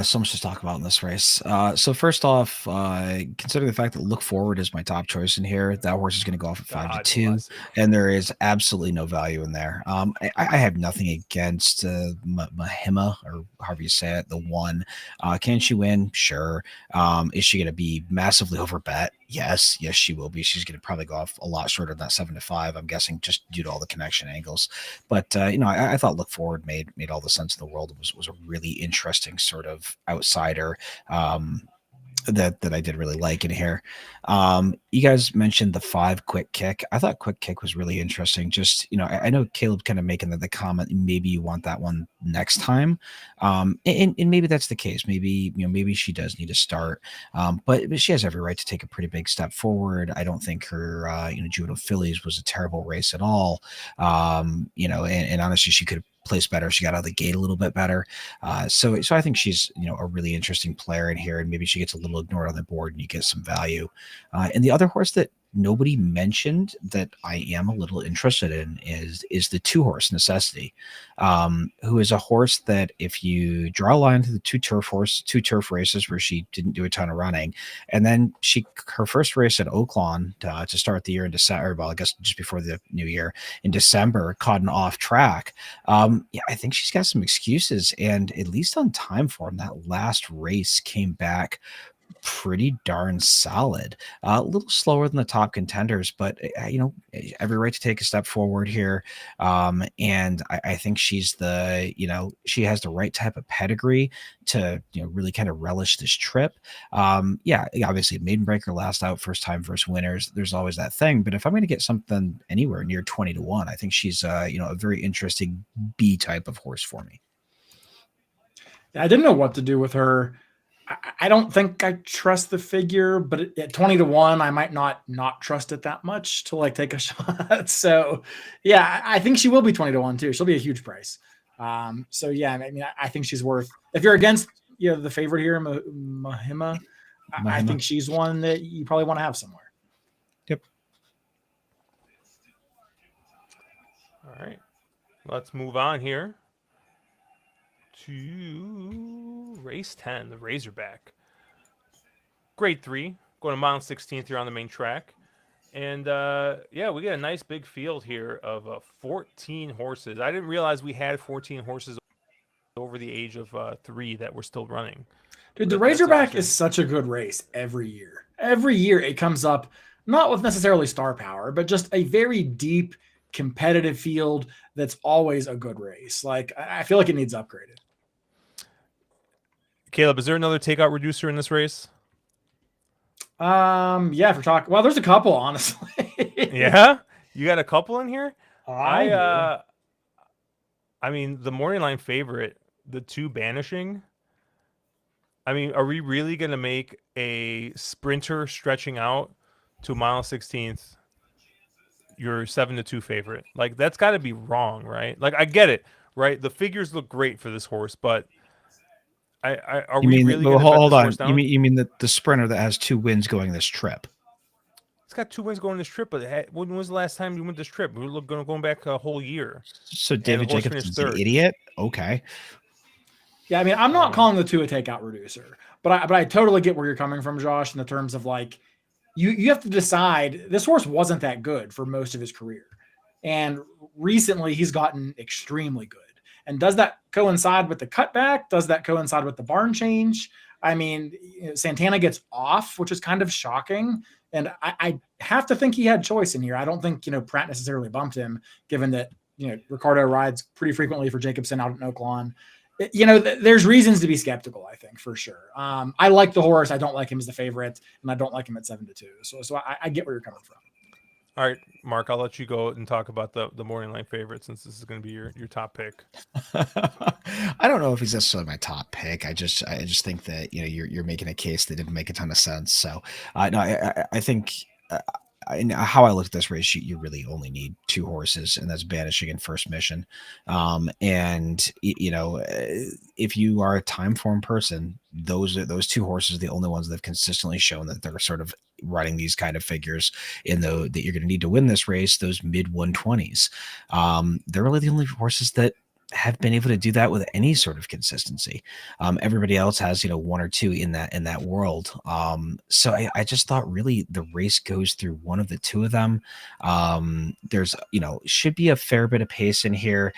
Speaker 3: so much to talk about in this race. So first off, considering the fact that Look Forward is my top choice in here, that horse is going to go off at 5-2,
Speaker 1: bless it.
Speaker 3: and there is absolutely no value in there. I have nothing against Mahima, or however you say it, the one. Can she win? Sure. Is she going to be massively overbet? Yes, she will be. She's going to probably go off a lot shorter than that 7-5. I'm guessing just due to all the connection angles. But I thought Look Forward made all the sense in the world. It was a really interesting sort of outsider that I did really like in here. You guys mentioned the 5 Quick Kick. I thought Quick Kick was really interesting. Just, I know Caleb kind of making the comment, maybe you want that one next time. And maybe that's the case. Maybe, maybe she does need to start. But she has every right to take a pretty big step forward. I don't think her, Juvenile Phillies was a terrible race at all. And honestly, she could have placed better. She got out of the gate a little bit better. So I think she's, a really interesting player in here, and maybe she gets a little ignored on the board and you get some value. And the other horse that nobody mentioned that I am a little interested in is the 2-horse Necessity, who is a horse that if you draw a line to the two turf races where she didn't do a ton of running, and then her first race at Oaklawn to start the year in December, well, I guess just before the new year in December, caught an off track. I think she's got some excuses, and at least on time form, that last race came back pretty darn solid. A little slower than the top contenders, but every right to take a step forward here. And I think she's she has the right type of pedigree to really kind of relish this trip. Obviously maiden breaker, last out, first time, first winners. There's always that thing. But if I'm going to get something anywhere near 20-1, I think she's a very interesting B type of horse for me.
Speaker 2: I didn't know what to do with her. I don't think I trust the figure, but at 20-1, I might not trust it that much to take a shot. So yeah, I think she will be 20-1 too. She'll be a huge price. I think she's worth, if you're against, the favorite here, Mahima, I think she's one that you probably want to have somewhere.
Speaker 3: Yep.
Speaker 1: All right, let's move on here to race 10, the Razorback. Grade 3, going a mile and 16th here on the main track. And we get a nice big field here of 14 horses. I didn't realize we had 14 horses over the age of 3 that were still running.
Speaker 2: Dude, the Razorback is such a good race every year. Every year it comes up, not with necessarily star power, but just a very deep, competitive field that's always a good race. I feel like it needs upgraded.
Speaker 1: Caleb, is there another takeout reducer in this race?
Speaker 2: Yeah, for talk. Well, there's a couple, honestly.
Speaker 1: Yeah, you got a couple in here.
Speaker 2: I
Speaker 1: mean, the morning line favorite, the 2 Banishing. I mean, are we really gonna make a sprinter stretching out to a mile 16th your 7-2 favorite? That's got to be wrong, right? I get it, right? The figures look great for this horse, but are we really going to
Speaker 3: hold on?
Speaker 1: Horse down?
Speaker 3: You mean the sprinter that has 2 wins going this trip?
Speaker 1: It's got 2 wins going this trip, but when was the last time we went this trip? We were going back a whole year.
Speaker 3: So David Jacobs is an idiot. Okay.
Speaker 2: Yeah, I mean, I'm not calling the 2 a takeout reducer, but I totally get where you're coming from, Josh, in the terms of you have to decide. This horse wasn't that good for most of his career, and recently he's gotten extremely good. And does that coincide with the cutback? Does that coincide with the barn change? I mean, Santana gets off, which is kind of shocking. And I have to think he had choice in here. I don't think, Pratt necessarily bumped him, given that, Ricardo rides pretty frequently for Jacobson out at Oaklawn. there's reasons to be skeptical, I think, for sure. I like the horse. I don't like him as the favorite, and I don't like him at 7-2. So I get where you're coming from.
Speaker 1: All right, Mark, I'll let you go and talk about the morning line favorite, since this is going to be your top pick.
Speaker 3: I don't know if he's necessarily my top pick. I just think that you're making a case that didn't make a ton of sense. So no, I think. How I look at this race, you really only need two horses, and that's Banishing and First Mission. And if you are a time form person, those two horses are the only ones that have consistently shown that they're sort of running these kind of figures that you're going to need to win this race. Those mid 120s, they're really the only horses that have been able to do that with any sort of consistency. Everybody else has, one or two in that world. So I just thought really the race goes through one of the two of them. There's, should be a fair bit of pace in here.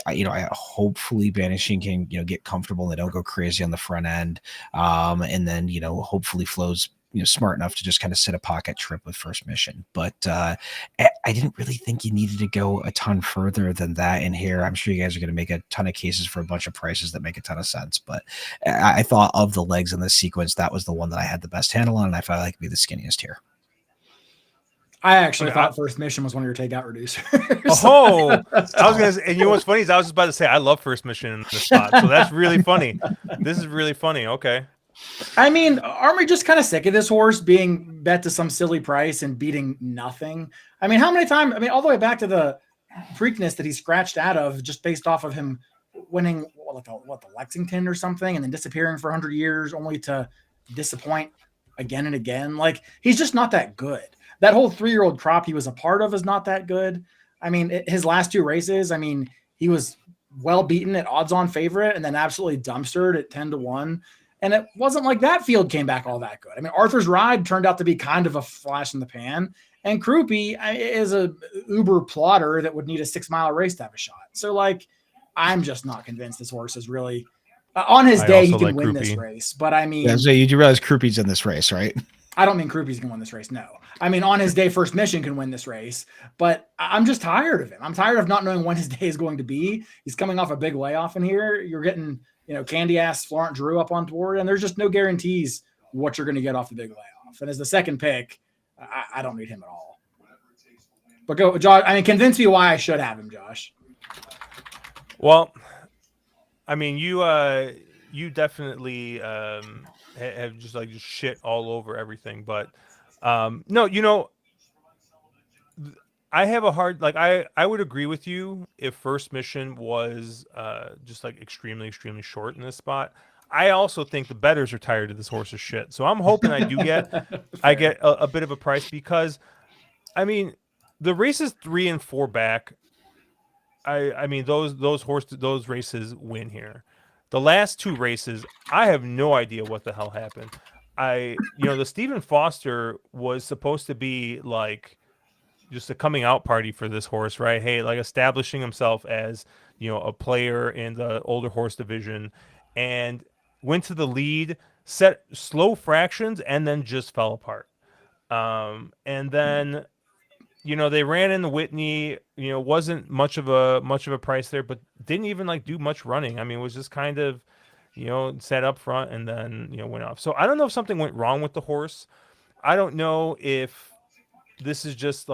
Speaker 3: I hopefully Banishing can, get comfortable and they don't go crazy on the front end. And then, hopefully Flo's smart enough to just kind of sit a pocket trip with First Mission. But I didn't really think you needed to go a ton further than that in here. I'm sure you guys are going to make a ton of cases for a bunch of prices that make a ton of sense. But I thought of the legs in this sequence, that was the one that I had the best handle on, and I felt like it'd be the skinniest here.
Speaker 2: I actually thought First Mission was one of your takeout reducers.
Speaker 1: Oh, I was gonna say, and what's funny is I was just about to say I love First Mission in this spot, so that's really funny. This is really funny. Okay.
Speaker 2: I mean, aren't we just kind of sick of this horse being bet to some silly price and beating nothing? I mean, how many times? I mean, all the way back to the Preakness that he scratched out of just based off of him winning the Lexington or something, and then disappearing for 100 years, only to disappoint again and again. Like, he's just not that good. That whole 3-year-old crop he was a part of is not that good. I mean, his last two races, I mean, he was well beaten at odds-on favorite, and then absolutely dumpstered at 10-1. And it wasn't like that field came back all that good. I mean, Arthur's Ride turned out to be kind of a flash in the pan, and Crouppy is a uber plotter that would need a 6-mile race to have a shot. So, like, I'm just not convinced this horse is really on his day. He can win this race, but I mean,
Speaker 3: so you do realize Crouppy's in this race, right?
Speaker 2: I don't mean Crouppy's can win this race. No, I mean on his day, First Mission can win this race, but I'm just tired of him. I'm tired of not knowing when his day is going to be. He's coming off a big layoff in here. You're getting candy ass Florent Drew up on board, and there's just no guarantees what you're going to get off the big layoff. And as the second pick, I don't need him at all. But go, Josh. I mean, convince me why I should have him, Josh.
Speaker 1: Well, I mean, you definitely have just shit all over everything, but no, I have a hard I would agree with you if First Mission was just extremely short in this spot. I also think the bettors are tired of this horse's shit, so I'm hoping I do get a bit of a price, because I mean the races 3 and 4 back. I mean those races win here. The last two races, I have no idea what the hell happened. The Stephen Foster was supposed to be just a coming out party for this horse, right? Hey, establishing himself as, a player in the older horse division, and went to the lead, set slow fractions, and then just fell apart. And then, they ran into Whitney, wasn't much of a price there, but didn't even do much running. I mean, it was just kind of, set up front and then, went off. So I don't know if something went wrong with the horse. I don't know if this is just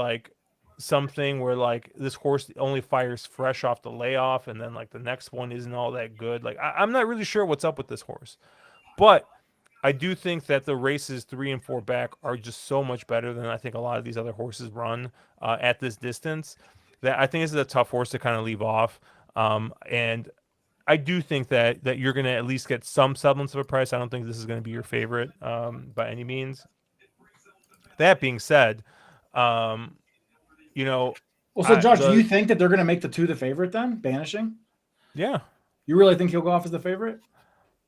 Speaker 1: something where this horse only fires fresh off the layoff, and then the next one isn't all that good. I'm not really sure what's up with this horse, but I do think that the races 3 and 4 back are just so much better than I think a lot of these other horses run at this distance, that I think this is a tough horse to kind of leave off. And I do think that you're going to at least get some semblance of a price. I don't think this is going to be your favorite by any means. That being said,
Speaker 2: well, so Josh, do you think that they're going to make the 2 the favorite then? Banishing?
Speaker 1: Yeah.
Speaker 2: You really think he'll go off as the favorite?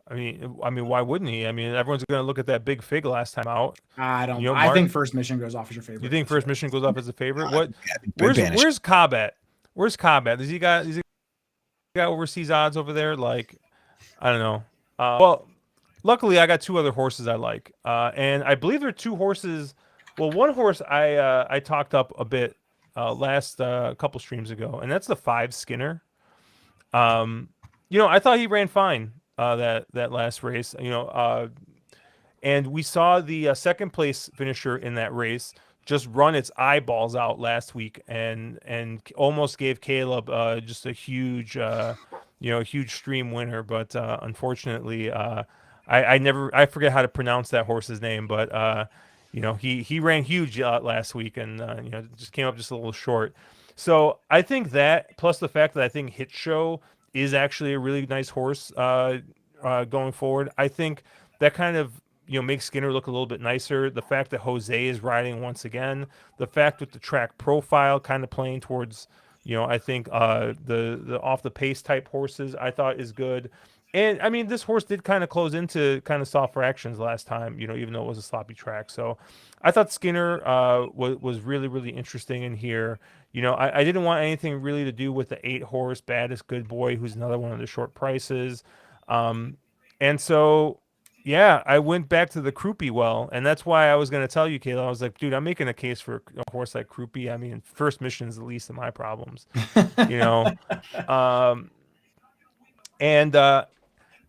Speaker 1: I mean, why wouldn't he? I mean, everyone's going to look at that big fig last time out.
Speaker 2: I don't. I think First Mission goes off as your favorite.
Speaker 1: You think First Mission goes off as a favorite? What? Where's Cobb at? Where's Cobb at? Does he got overseas odds over there? I don't know. Well, luckily I got 2 other horses I like, and I believe there are 2 horses. Well, one horse I talked up a bit last couple streams ago, and that's the 5 Skinner. I thought he ran fine that last race. And we saw the second place finisher in that race just run its eyeballs out last week and almost gave Caleb just a huge huge stream winner. But unfortunately, I forget how to pronounce that horse's name, but he ran huge last week and just came up just a little short. So I think that plus the fact that I think Hit Show is actually a really nice horse going forward. I think that kind of makes Skinner look a little bit nicer. The fact that Jose is riding once again, the fact with the track profile kind of playing towards I think the off the pace type horses I thought is good. And I mean, this horse did kind of close into kind of soft fractions last time, even though it was a sloppy track. So I thought Skinner was really, really interesting in here. I didn't want anything really to do with the 8-horse Baddest Good Boy, who's another one of the short prices. And so, yeah, I went back to the Croupy well, and that's why I was going to tell you, Kayla. I was like, dude, I'm making a case for a horse like Croupy. I mean, first mission is the least of my problems, you know.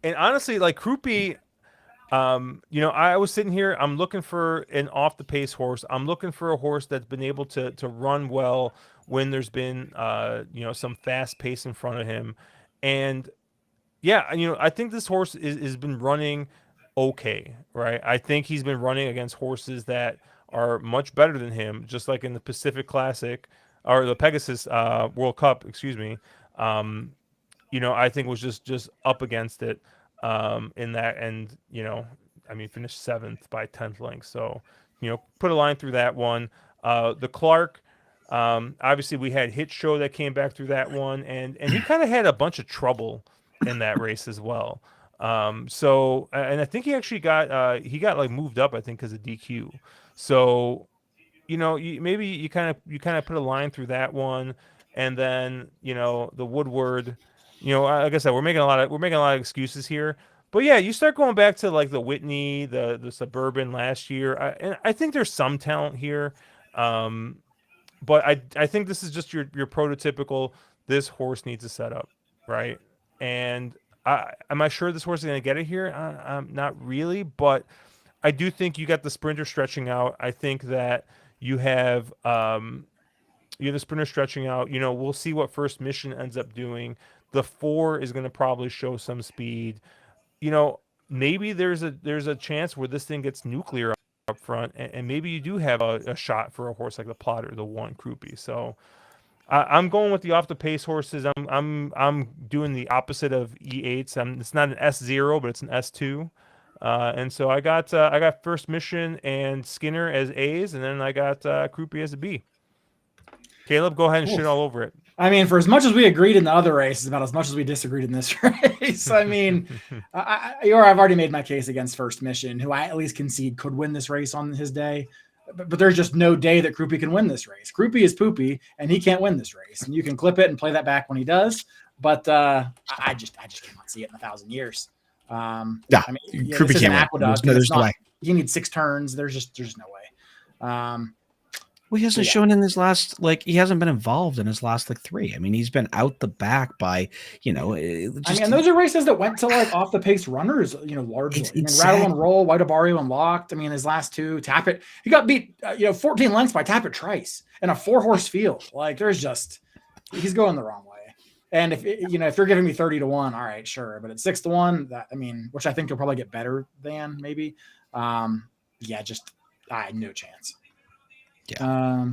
Speaker 1: And honestly, like Croupy, I was sitting here. I'm looking for an off the pace horse. I'm looking for a horse that's been able to run well when there's been some fast pace in front of him, and yeah, I think this horse has been running okay, right? I think he's been running against horses that are much better than him, just like in the Pacific Classic or the Pegasus World Cup, excuse me. I think was just up against it in that, and finished 7th by 10th length. So, put a line through that one. The Clark, obviously we had Hit Show that came back through that one, and he kind of had a bunch of trouble in that race as well. So, and I think he actually got like moved up, I think, because of DQ. So, maybe you kind of put a line through that one, and then the Woodward. Like I said, we're making a lot of excuses here. But yeah, you start going back to like the Whitney, the Suburban last year, and I think there's some talent here. But I think this is just your prototypical. This horse needs a setup, right? And am I sure this horse is going to get it here? Not really, but I do think you got the sprinter stretching out. I think that you have the sprinter stretching out. We'll see what First Mission ends up doing. The 4 is going to probably show some speed. Maybe there's a chance where this thing gets nuclear up front, and maybe you do have a shot for a horse like the Plotter, the 1 Croupy. So I'm going with the off the pace horses. I'm doing the opposite of E8s. It's not an S0, but it's an S2. And so I got First Mission and Skinner as A's, and then I got Croupy as a B. Caleb, go ahead and shit all over it.
Speaker 2: I mean, for as much as we agreed in the other races, about as much as we disagreed in this race. I mean, I've already made my case against First Mission, who I at least concede could win this race on his day. But there's just no day that Croupy can win this race. Croupy is poopy, and he can't win this race. And you can clip it and play that back when he does. But I just cannot see it in 1,000 years.
Speaker 3: Yeah, I mean, Croupy can't
Speaker 2: aqueduct.
Speaker 3: win. There's no way.
Speaker 2: You need 6 turns. There's no way.
Speaker 3: Well, he hasn't shown in his last, he hasn't been involved in his last 3. I mean, he's been out the back by, and
Speaker 2: those are races that went to off the pace runners, largely. Rattle and Roll, White Abario Unlocked. I mean, his last 2, Tappet, he got beat, 14 lengths by Tappet Trice in a 4-horse field. He's going the wrong way. And if you're giving me 30 to 1, all right, sure. But at 6 to 1, which I think you'll probably get better than maybe. I had no chance.
Speaker 3: Yeah.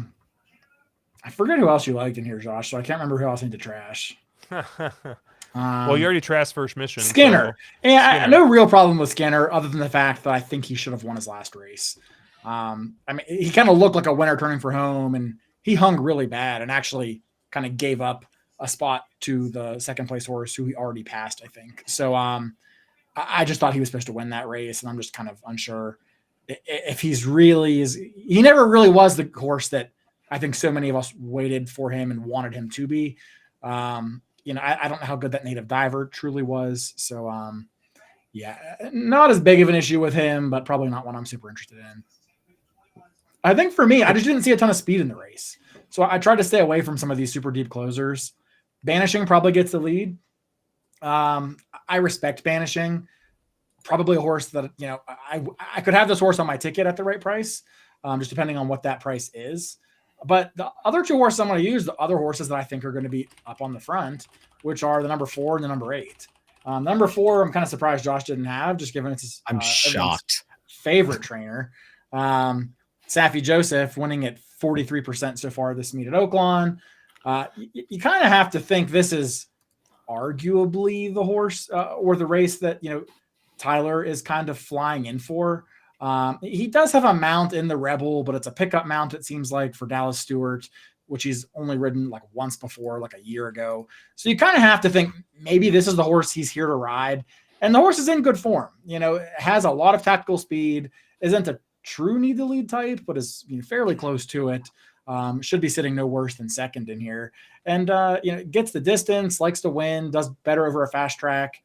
Speaker 2: I forget who else you liked in here, Josh. So I can't remember who else I need to trash.
Speaker 1: Well, you already trashed First Mission.
Speaker 2: Skinner.
Speaker 1: So.
Speaker 2: Yeah, no real problem with Skinner other than the fact that I think he should have won his last race. He kind of looked like a winner turning for home, and he hung really bad and actually kind of gave up a spot to the second place horse who he already passed, I think. So I just thought he was supposed to win that race, and I'm just kind of unsure if he never really was the horse that I think so many of us waited for him and wanted him to be. I don't know how good that Native Diver truly was. So, not as big of an issue with him, but probably not one I'm super interested in. I think for me, I just didn't see a ton of speed in the race. So I tried to stay away from some of these super deep closers. Banishing probably gets the lead. I respect Banishing. Probably a horse that, you know, I could have this horse on my ticket at the right price, just depending on what that price is. But the other two horses I'm going to use, the other horses that I think are going to be up on the front, which are the number 4 and the number 8. Number 4, I'm kind of surprised Josh didn't have, just given it's his,
Speaker 3: I'm shocked.
Speaker 2: favorite trainer. Safi Joseph winning at 43% so far this meet at Oaklawn. You kind of have to think this is arguably the horse or the race that, you know, Tyler is kind of flying in for. He does have a mount in the Rebel, but it's a pickup mount, it seems like, for Dallas Stewart, which he's only ridden like once before, like a year ago. So you kind of have to think maybe this is the horse he's here to ride. And the horse is in good form. You know, has a lot of tactical speed, isn't a true need to lead type, but is, you know, fairly close to it. Should be sitting no worse than second in here. And, you know, gets the distance, likes to win, does better over a fast track.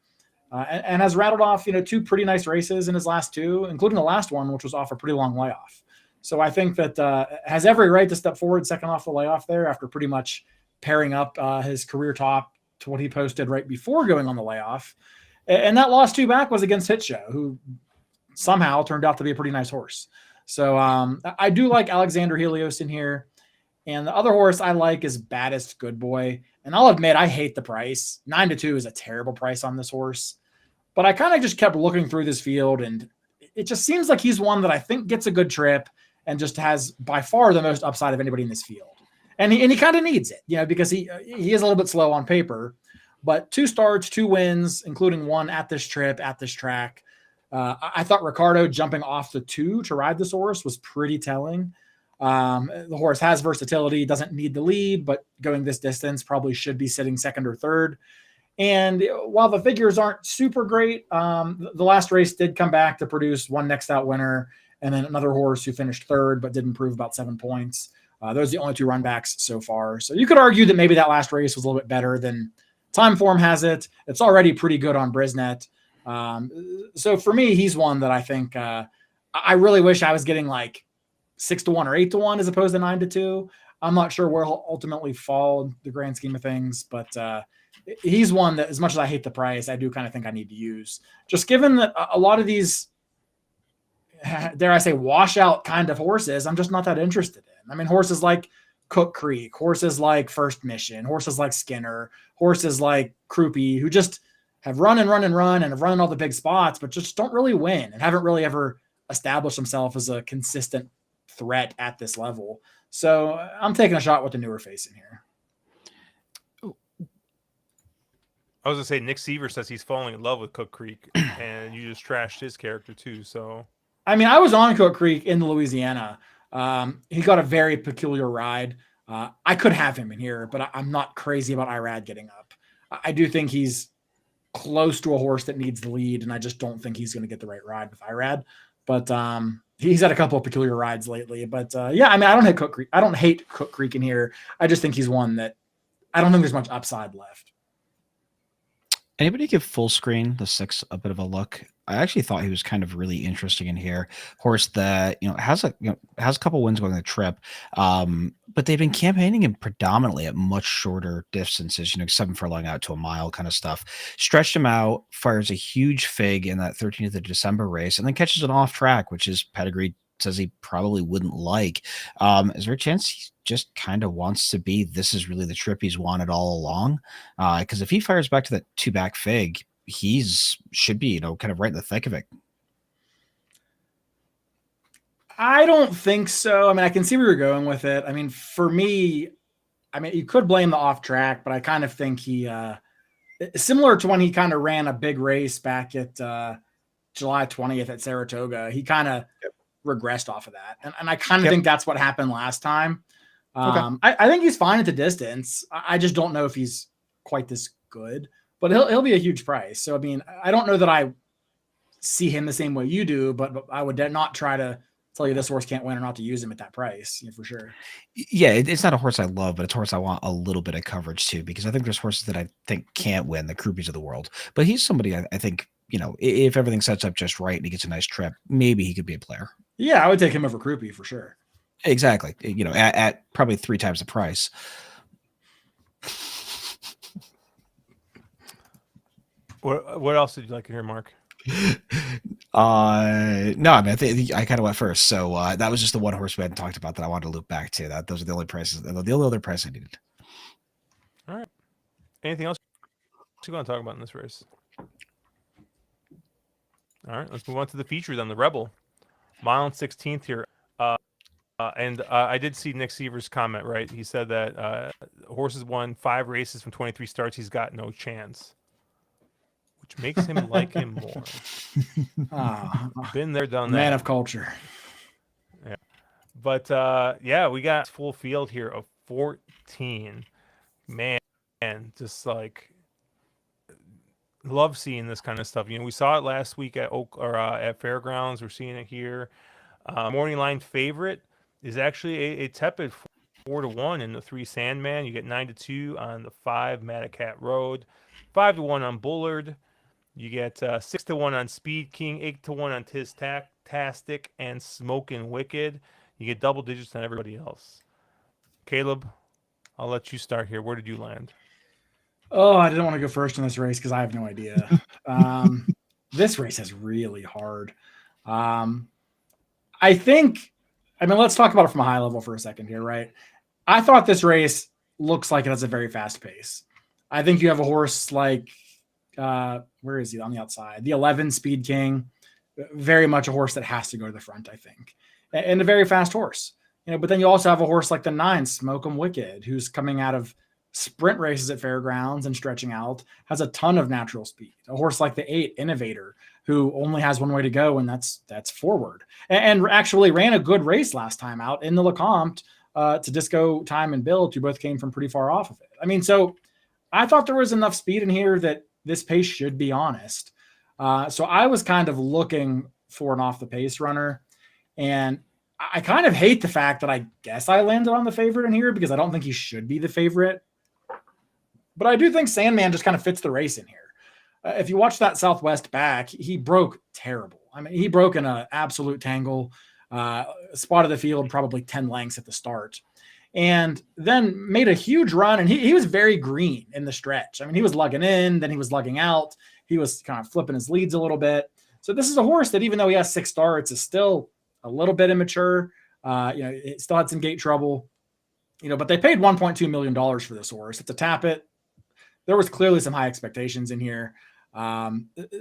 Speaker 2: And has rattled off, you know, 2 pretty nice races in his last 2, including the last one, which was off a pretty long layoff. So I think that has every right to step forward second off the layoff there after pretty much pairing up his career top to what he posted right before going on the layoff. And that loss 2 back was against Hit Show, who somehow turned out to be a pretty nice horse. So I do like Alexander Helios in here. And the other horse I like is Baddest Good Boy. And I'll admit, I hate the price. 9-2 is a terrible price on this horse. But I kind of just kept looking through this field, and it just seems like he's one that I think gets a good trip and just has by far the most upside of anybody in this field. And he kind of needs it, you know, because he is a little bit slow on paper. But 2 starts, 2 wins, including 1 at this trip, at this track. I thought Ricardo jumping off the 2 to ride this horse was pretty telling. The horse has versatility, doesn't need the lead, but going this distance probably should be sitting second or third. And while the figures aren't super great, the last race did come back to produce 1 next out winner and then another horse who finished third but did improve about 7 points. Those are the only 2 run backs so far. So you could argue that maybe that last race was a little bit better than Time Form has it. It's already pretty good on Brisnet. So for me, he's one that I think I really wish I was getting like 6-1 or 8-1 as opposed to 9-2. I'm not sure where he'll ultimately fall in the grand scheme of things, but he's one that, as much as I hate the price, I do kind of think I need to use. Just given that a lot of these, dare I say, washout kind of horses, I'm just not that interested in. I mean, horses like Cook Creek, horses like First Mission, horses like Skinner, horses like Krupe, who just have run and have run in all the big spots, but just don't really win and haven't really ever established themselves as a consistent threat at this level. So I'm taking a shot with the newer face in here.
Speaker 1: I was gonna say Nick Seaver says he's falling in love with Cook Creek, and you just trashed his character too. So
Speaker 2: I mean, I was on Cook Creek in Louisiana. He got a very peculiar ride. I could have him in here, but I'm not crazy about Irad getting up. I do think he's close to a horse that needs the lead, and I just don't think he's going to get the right ride with Irad. But he's had a couple of peculiar rides lately. But yeah, I mean, I don't hate Cook Creek. I don't hate Cook Creek in here. I just think he's one that I don't think there's much upside left.
Speaker 3: Anybody give Full Screen the 6 a bit of a look? I actually thought he was kind of really interesting in here. Horse that has a couple wins going on the trip, but they've been campaigning him predominantly at much shorter distances. 7 furlong out to a mile kind of stuff. Stretched him out, fires a huge fig in that 13th of December race, and then catches an off track, which his pedigree says he probably wouldn't like. Is there a chance he just kind of wants to be, this is really the trip he's wanted all along? Because if he fires back to that 2-back fig, should be, kind of right in the thick of it.
Speaker 2: I don't think so. I mean, I can see where you're going with it. I mean, for me, you could blame the off track, but I kind of think he, similar to when he kind of ran a big race back at July 20th at Saratoga, he kind of regressed off of that. And I kind of think that's what happened last time. Okay. I think he's fine at the distance. I just don't know if he's quite this good, but he'll be a huge price. So, I mean, I don't know that I see him the same way you do, but I would not try to tell you this horse can't win or not to use him at that price, for sure.
Speaker 3: Yeah, it's not a horse I love, but it's a horse I want a little bit of coverage too, because I think there's horses that I think can't win, the Krupes of the world. But he's somebody I think, if everything sets up just right and he gets a nice trip, maybe he could be a player.
Speaker 2: Yeah, I would take him over Krupe for sure.
Speaker 3: Exactly. At probably 3 times the price.
Speaker 1: What else did you like to hear, Mark?
Speaker 3: No, I mean, I think I kind of went first. So that was just the one horse we hadn't talked about that I wanted to loop back to. Those are the only prices, the only other price I needed.
Speaker 1: All right. Anything else you want to talk about in this race? All right, let's move on to the features on the Rebel. Mile and 16th here. And I did see Nick Seaver's comment, right? He said that horses won 5 races from 23 starts. He's got no chance, which makes him like him more. Been there, done that.
Speaker 2: Man of culture.
Speaker 1: Yeah. But yeah, we got full field here of 14. Man, just like love seeing this kind of stuff. You know, we saw it last week at at Fairgrounds. We're seeing it here. Morning line favorite is actually a tepid 4-1 in the 3 Sandman. You get 9-2 on the 5 Madacat Road, 5-1 on Bullard. You get 6-1 on Speed King, 8-1 on Tastic and Smokin' Wicked. You get double digits on everybody else. Caleb, I'll let you start here. Where did you land?
Speaker 2: Oh, I didn't want to go first in this race because I have no idea. This race is really hard. I think, I mean, let's talk about it from a high level for a second here, right? I thought this race looks like it has a very fast pace. I think you have a horse like, where is he on the outside? The 11 Speed King, very much a horse that has to go to the front, I think, and a very fast horse. You know, but then you also have a horse like the 9 Smoke 'em Wicked, who's coming out of sprint races at Fairgrounds and stretching out, has a ton of natural speed. A horse like the 8 Innovator, who only has one way to go, and that's forward, and actually ran a good race last time out in the Lecomte to Disco Time and Build, who both came from pretty far off of it. I mean, so I thought there was enough speed in here that this pace should be honest. So I was kind of looking for an off the pace runner, and I kind of hate the fact that I guess I landed on the favorite in here because I don't think he should be the favorite. But I do think Sandman just kind of fits the race in here. If you watch that Southwest back, he broke terrible. I mean, he broke in an absolute tangle, spotted the field probably 10 lengths at the start, and then made a huge run. And he was very green in the stretch. I mean, he was lugging in, then he was lugging out. He was kind of flipping his leads a little bit. So this is a horse that, even though he has 6 starts, is still a little bit immature. You know, it still had some gate trouble, you know, but they paid $1.2 million for this horse. It's a Tappet. There was clearly some high expectations in here.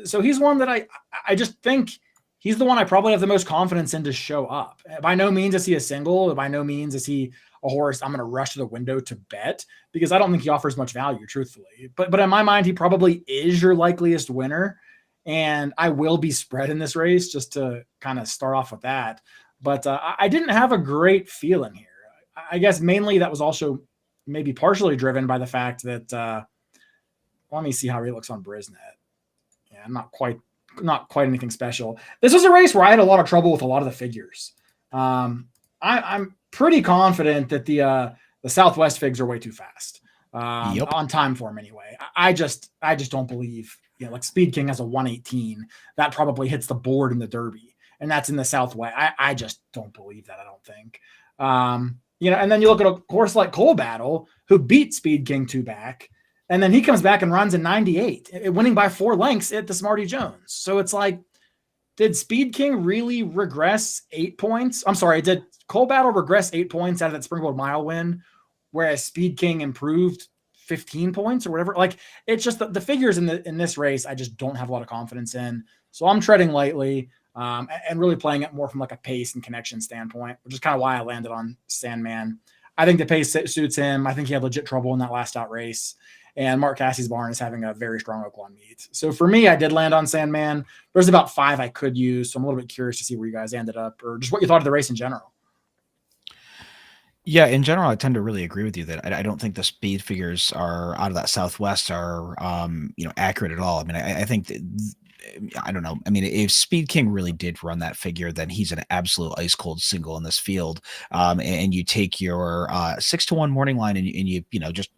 Speaker 2: So he's one that I just think he's the one I probably have the most confidence in to show up. By no means is he a single. By no means is he a horse I'm going to rush to the window to bet, because I don't think he offers much value, truthfully. But in my mind, he probably is your likeliest winner. And I will be spread in this race, just to kind of start off with that. But I didn't have a great feeling here. I guess mainly that was also maybe partially driven by the fact that let me see how he looks on Brisnet. Yeah, not quite anything special. This was a race where I had a lot of trouble with a lot of the figures. I'm pretty confident that the Southwest figs are way too fast on time form anyway. I just don't believe, you know, like Speed King has a 118 that probably hits the board in the Derby, and that's in the Southwest. I just don't believe that. I don't think. You know, and then you look at a horse like Coal Battle, who beat Speed King 2 back. And then he comes back and runs in 98, winning by 4 lengths at the Smarty Jones. So it's like, did Speed King really regress 8 points? I'm sorry, did Coal Battle regress 8 points out of that Springboard Mile win, whereas Speed King improved 15 points or whatever? Like, it's just the figures in this race, I just don't have a lot of confidence in. So I'm treading lightly and really playing it more from like a pace and connection standpoint, which is kind of why I landed on Sandman. I think the pace suits him. I think he had legit trouble in that last out race. And Mark Cassie's barn is having a very strong Oaklawn meet. So for me, I did land on Sandman. There's about 5 I could use. So I'm a little bit curious to see where you guys ended up, or just what you thought of the race in general.
Speaker 3: Yeah, in general, I tend to really agree with you that I don't think the speed figures are out of that Southwest are, you know, accurate at all. I mean, I think that, I don't know. I mean, if Speed King really did run that figure, then he's an absolute ice cold single in this field. And you take your 6-1 morning line and you know, just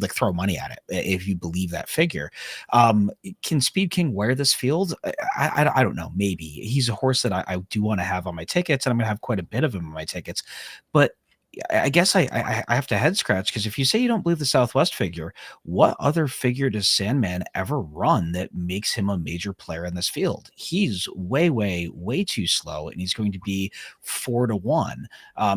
Speaker 3: like throw money at it if you believe that figure. Can Speed King wear this field? I don't know. Maybe. He's a horse that I do want to have on my tickets, and I'm going to have quite a bit of him on my tickets. But I guess I have to head scratch, because if you say you don't believe the Southwest figure, what other figure does Sandman ever run that makes him a major player in this field? He's way too slow, and he's going to be 4-1.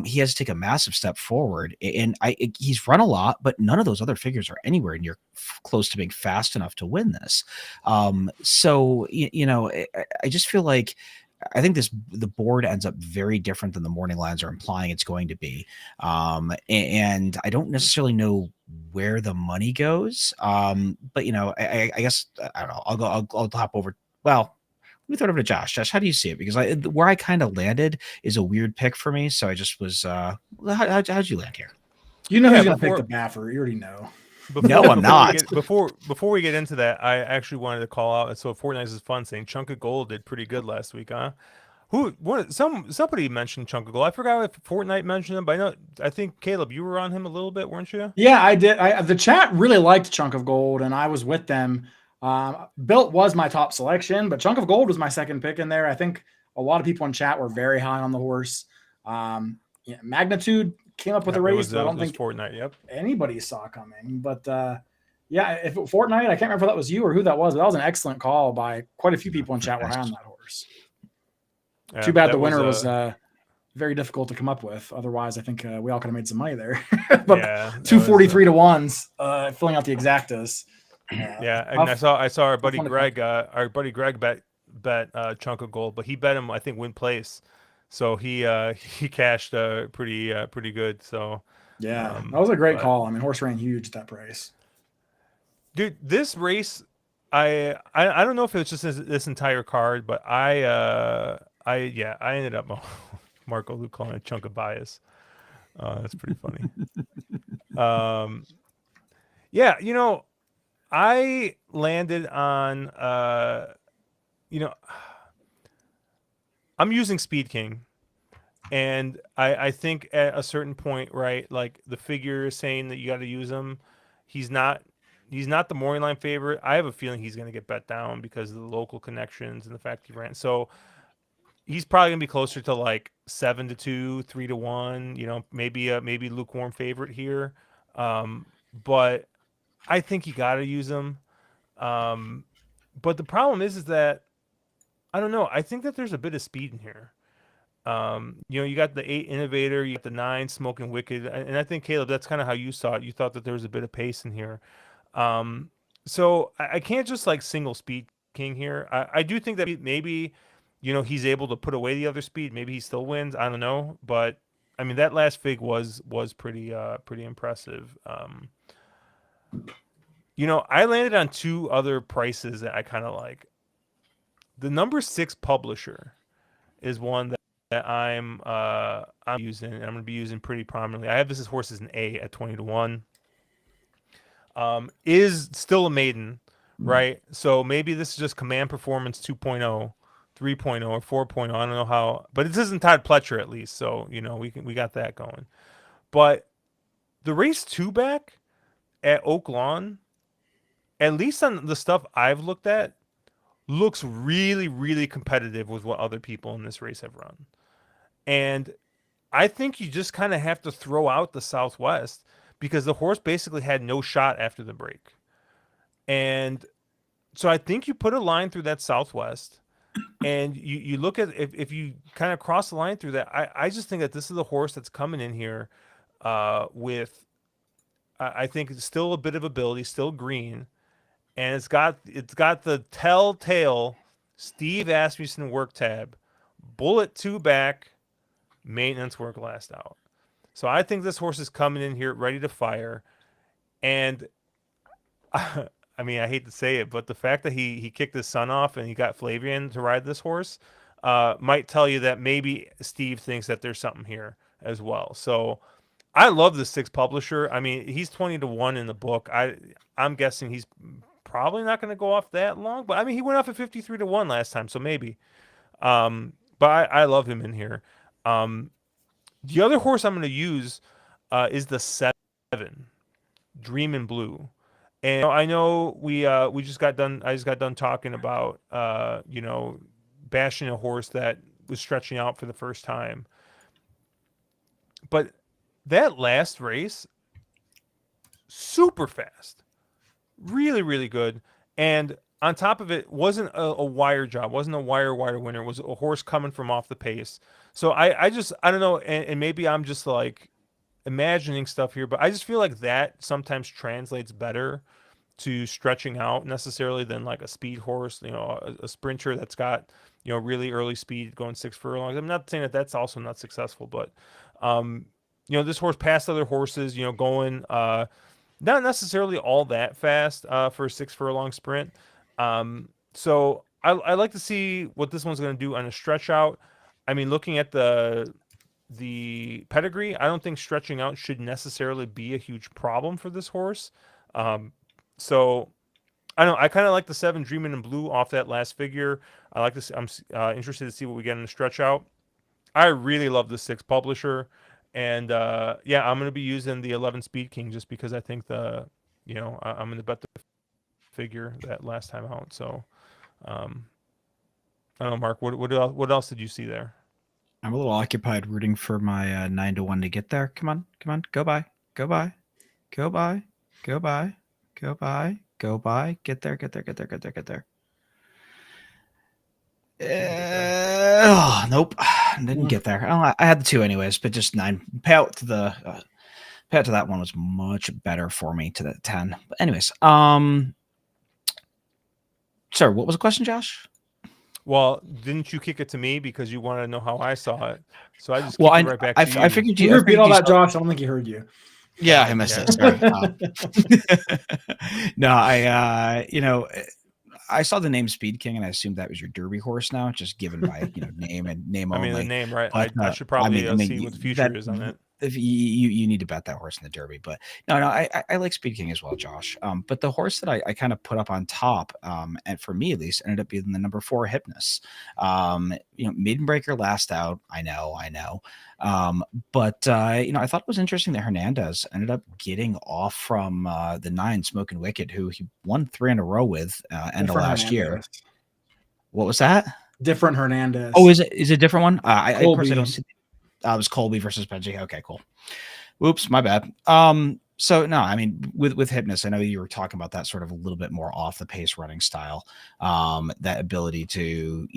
Speaker 3: He has to take a massive step forward, and he's run a lot, but none of those other figures are anywhere near close to being fast enough to win this. So I just feel like I think the board ends up very different than the morning lines are implying it's going to be. And I don't necessarily know where the money goes. But I guess I don't know. I'll hop over. Well, let me throw it over to Josh. Josh, how do you see it? Because where I kind of landed is a weird pick for me. So I just was, how'd you land here?
Speaker 2: You know
Speaker 1: Yeah,
Speaker 2: who's going to pick
Speaker 1: before-
Speaker 2: the Baffer. You already know.
Speaker 3: No, I'm not.
Speaker 1: Before we get into that, I actually wanted to call out. So Fortnite is fun, saying Chunk of Gold did pretty good last week, huh? Somebody mentioned Chunk of Gold. I forgot if Fortnite mentioned him, but I think Caleb, you were on him a little bit, weren't you?
Speaker 2: Yeah, I did. The chat really liked Chunk of Gold, and I was with them. Built was my top selection, but Chunk of Gold was my second pick in there. I think a lot of people in chat were very high on the horse. Magnitude came up with a race that I don't think
Speaker 1: Fortnite. Yep.
Speaker 2: anybody saw coming. But if Fortnite, I can't remember if that was you or who that was, but that was an excellent call by quite a few people in chat were high on that horse.
Speaker 1: Yeah,
Speaker 2: Too bad the winner was very difficult to come up with. Otherwise, I think we all could have made some money there. But
Speaker 1: yeah,
Speaker 2: 243 to ones, filling out the exactas.
Speaker 1: Yeah, and I saw our buddy Greg. Bet Chunk of Gold, but he bet him, I think, win place. So he cashed pretty good. So
Speaker 2: yeah, that was a great call. I mean, horse ran huge at that price.
Speaker 1: Dude, this race, I don't know if it was just this entire card, but I ended up Marco Luke calling it a chunk of bias. That's pretty funny. Yeah, I landed on I'm using Speed King, and I think at a certain point, right, like the figure is saying that you got to use him. He's not the morning line favorite. I have a feeling he's going to get bet down because of the local connections and the fact he ran. So he's probably going to be closer to like 7-2, 3-1. Maybe lukewarm favorite here. But I think you got to use him. But the problem is that I don't know. I think that there's a bit of speed in here. You got the 8 Innovator, you got the 9 Smoking Wicked, and I think Caleb, that's kind of how you saw it. You thought that there was a bit of pace in here. So I can't just like single Speed King here. I do think that maybe, he's able to put away the other speed. Maybe he still wins. I don't know, but I mean that last fig was pretty impressive. I landed on 2 other prices that I kind of like. The number 6 Publisher is one that I'm using, and I'm going to be using pretty prominently. I have this horse as an A at 20-1. Is still a maiden, right? So maybe this is just Command Performance 2.0, 3.0, or 4.0. I don't know how, but this isn't Todd Pletcher at least, so we got that going. But the race 2 back at Oaklawn, at least on the stuff I've looked at, looks really, really competitive with what other people in this race have run. And I think you just kind of have to throw out the Southwest because the horse basically had no shot after the break. And so I think you put a line through that Southwest and you look at if you kind of cross the line through that, I just think that this is a horse that's coming in here with, I think, still a bit of ability, still green. And it's got the telltale Steve Asmussen work tab, bullet 2 back, maintenance work last out. So I think this horse is coming in here ready to fire. And I mean, I hate to say it, but the fact that he kicked his son off and he got Flavian to ride this horse might tell you that maybe Steve thinks that there's something here as well. So I love the 6 Publisher. I mean, he's 20-1 in the book. I'm guessing he's probably not going to go off that long, but I mean, he went off at 53-1 last time, so maybe. But I love him in here. The other horse I'm going to use is the 7 Dream in Blue, and I know we just got done. I just got done talking about bashing a horse that was stretching out for the first time, but that last race, super fast, really, really good. And on top of it, wasn't a wire job, wasn't a wire winner. It was a horse coming from off the pace. So I don't know, and maybe I'm just like imagining stuff here, but I just feel like that sometimes translates better to stretching out necessarily than like a speed horse, a sprinter that's got, really early speed going 6 furlongs. I'm not saying that that's also not successful, but, this horse passed other horses, going, not necessarily all that fast for a 6 furlong sprint. So I like to see what this one's going to do on a stretch out. I mean, looking at the pedigree, I don't think stretching out should necessarily be a huge problem for this horse. So I don't know. I kind of like the 7 Dreaming in Blue off that last figure. I like this. I'm interested to see what we get in the stretch out. I really love the 6 Publisher, and yeah, I'm going to be using the 11 Speed King just because I think I'm going to bet the figure that last time out. So I don't know, Mark. What else did you see there?
Speaker 3: I'm a little occupied rooting for my 9-1 to get there. Come on, go by, go by, go by, go by, go by, go by, get there. Nope, didn't get there. I had the 2 anyways, but just 9. Payout to that one was much better for me to the 10. But anyways, sorry, what was the question, Josh?
Speaker 1: Well, didn't you kick it to me because you wanted to know how I saw it? So I just
Speaker 3: Well,
Speaker 1: kicked it right back to you.
Speaker 3: I figured
Speaker 2: You repeat all that, Josh. I don't think he heard you.
Speaker 3: Yeah, I missed it. Sorry. No, I saw the name Speed King and I assumed that was your Derby horse now, just given by name and name
Speaker 1: I
Speaker 3: only.
Speaker 1: mean the name, right?
Speaker 3: But,
Speaker 1: I should probably see what the future is on it.
Speaker 3: If you need to bet that horse in the Derby, but no, I like Speed King as well, Josh. But the horse that I kind of put up on top, and for me at least, ended up being the number 4 Hypnos. Maiden Breaker last out. I know. But I thought it was interesting that Hernandez ended up getting off from the 9 Smoking Wicked, who he won 3 in a row with end of last year. What was that?
Speaker 2: Different Hernandez.
Speaker 3: Oh, is it a different one? I personally don't see. It was Colby versus Benji. Okay, cool. Oops, my bad. So no, I mean, with Hypnos, I know you were talking about that sort of a little bit more off the pace running style. That ability to,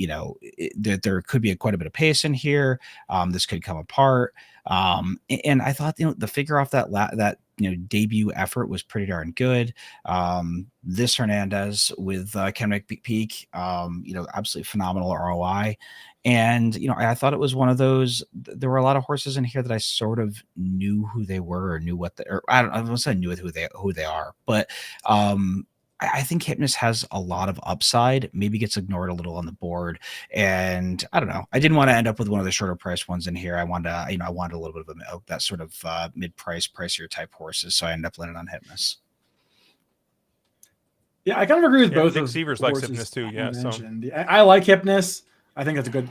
Speaker 3: there could be quite a bit of pace in here. This could come apart. And I thought, the figure off that debut effort was pretty darn good. This Hernandez with Kenrick Peak, absolutely phenomenal ROI. And, I thought it was one of those, there were a lot of horses in here that I sort of knew who they were or knew I don't say I knew who they are, but, I think Hypnos has a lot of upside, maybe gets ignored a little on the board. And I don't know. I didn't want to end up with one of the shorter price ones in here. I wanted a little bit of that sort of mid-price, pricier type horses. So I ended up landing on Hypnos.
Speaker 2: Yeah, I kind of agree with both.
Speaker 1: Nick Sievers likes Hypnos too. Yeah, so
Speaker 2: I like Hypnos. I think that's a good.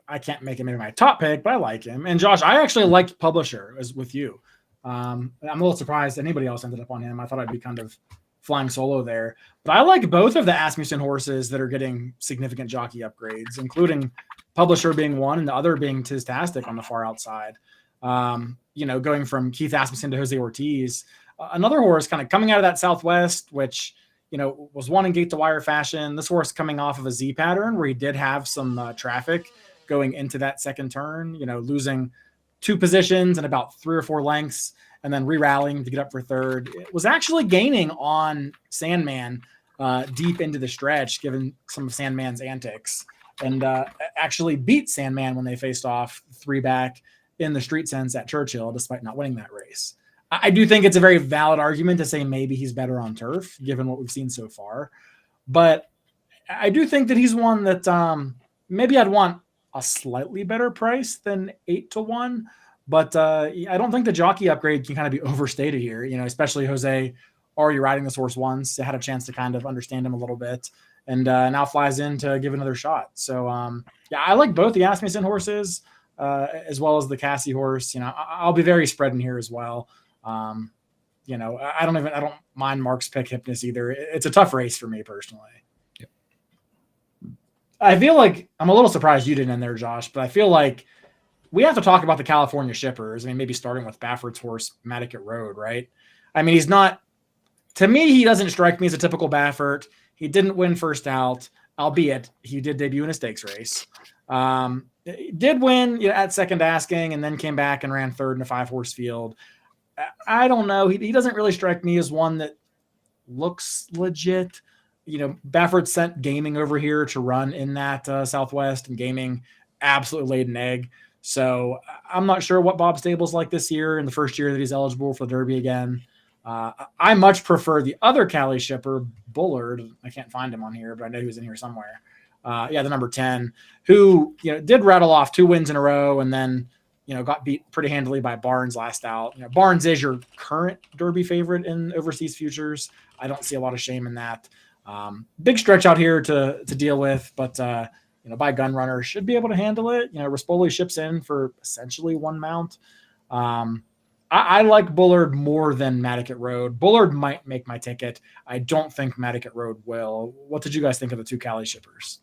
Speaker 2: I can't make him maybe my top pick, but I like him. And Josh, I actually liked Publisher as with you. I'm a little surprised anybody else ended up on him. I thought I'd be kind of flying solo there, but I like both of the Asmussen horses that are getting significant jockey upgrades, including Publisher being one and the other being Tistastic on the far outside. Going from Keith Asmussen to Jose Ortiz, another horse kind of coming out of that Southwest, which was one in gate to wire fashion. This horse coming off of a Z pattern where he did have some traffic going into that second turn, losing 2 positions and about 3 or 4 lengths, and then re-rallying to get up for third. It was actually gaining on Sandman deep into the stretch, given some of Sandman's antics, and actually beat Sandman when they faced off 3 back in the street sense at Churchill, despite not winning that race. I do think it's a very valid argument to say maybe he's better on turf, given what we've seen so far. But I do think that he's one that maybe I'd want a slightly better price than 8-1. But I don't think the jockey upgrade can kind of be overstated here, especially Jose already riding this horse once, had a chance to kind of understand him a little bit, and now flies in to give another shot. So, I like both the Asmussen horses as well as the Cassie horse. I'll be very spreading here as well. I don't mind Mark's pick Hypnos either. It's a tough race for me personally.
Speaker 3: Yep.
Speaker 2: I feel like I'm a little surprised you didn't in there, Josh, but I feel like we have to talk about the California shippers. I mean, maybe starting with Baffert's horse, Matticat Road, right? I mean, he's not, to me, he doesn't strike me as a typical Baffert. He didn't win first out, albeit he did debut in a stakes race. Did win at second asking and then came back and ran third in a 5-horse field. I don't know. He doesn't really strike me as one that looks legit. Baffert sent Gaming over here to run in that Southwest, and Gaming absolutely laid an egg. So I'm not sure what Bob Stable's like this year in the first year that he's eligible for the Derby again. I much prefer the other Cali shipper, Bullard. I can't find him on here, but I know he was in here somewhere. The number 10, who did rattle off 2 wins in a row and then got beat pretty handily by Barnes last out. Barnes is your current Derby favorite in overseas futures. I don't see a lot of shame in that. Big stretch out here to deal with, but by Gun Runner should be able to handle it. Rispoli ships in for essentially 1 mount. I like Bullard more than Matticat Road. Bullard might make my ticket. I don't think Matticat Road will. What did you guys think of the 2 Cali shippers?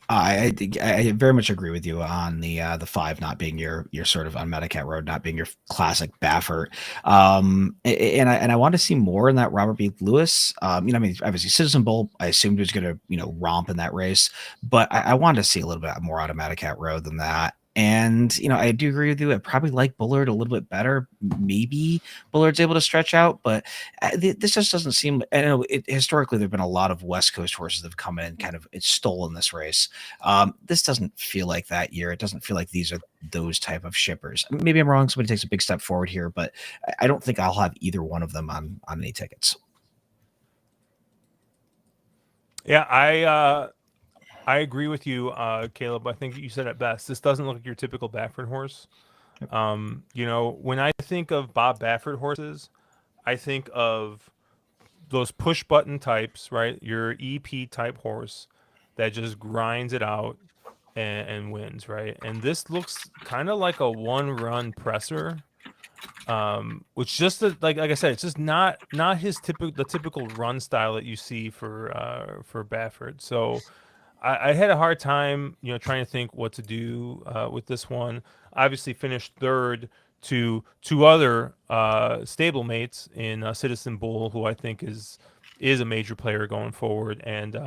Speaker 3: I very much agree with you on the 5 not being your sort of on Matticat Road, not being your classic Baffert. And I want to see more in that Robert B. Lewis. Obviously Citizen Bowl, I assumed was going to romp in that race, but I wanted to see a little bit more out of Matticat Road than that. And, I do agree with you. I probably like Bullard a little bit better. Maybe Bullard's able to stretch out, but this just doesn't seem, I know historically there've been a lot of West Coast horses that have come in and kind of stolen this race. This doesn't feel like that year. It doesn't feel like these are those type of shippers. Maybe I'm wrong. Somebody takes a big step forward here, but I don't think I'll have either one of them on any tickets.
Speaker 1: Yeah, I agree with you, Caleb. I think you said it best. This doesn't look like your typical Baffert horse. When I think of Bob Baffert horses, I think of those push button types, right? Your EP type horse that just grinds it out and wins, right? And this looks kind of like a 1-run presser, which just like I said, it's just not his typical run style that you see for Baffert. So I had a hard time, trying to think what to do with this one. Obviously finished third to 2 other stablemates in Citizen Bull, who I think is a major player going forward, and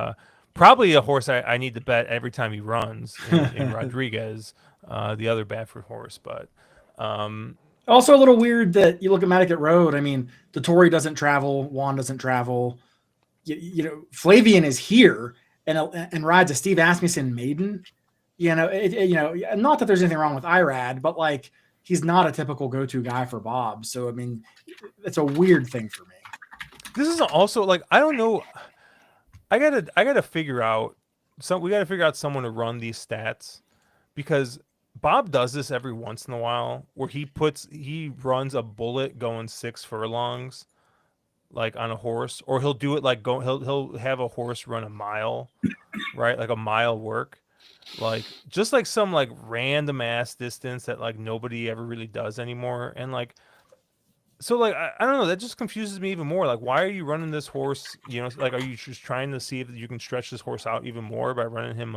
Speaker 1: probably a horse I need to bet every time he runs in Rodriguez, the other Baffert horse. But
Speaker 2: also a little weird that you look at Matticat Road. I mean, Dettori doesn't travel, Juan doesn't travel. Flavian is here and rides a Steve Asmussen maiden. Not that there's anything wrong with Irad, but like he's not a typical go-to guy for Bob. So I mean, it's a weird thing for me.
Speaker 1: This is also like, I don't know. I gotta figure out we gotta figure out someone to run these stats, because Bob does this every once in a while where he runs a bullet going 6 furlongs like on a horse, or he'll do it like he'll have a horse run a mile, right? Like a mile work, like just like some like random ass distance that like nobody ever really does anymore. And like, so like I don't know, that just confuses me even more. Like, why are you running this horse? Like, are you just trying to see if you can stretch this horse out even more by running him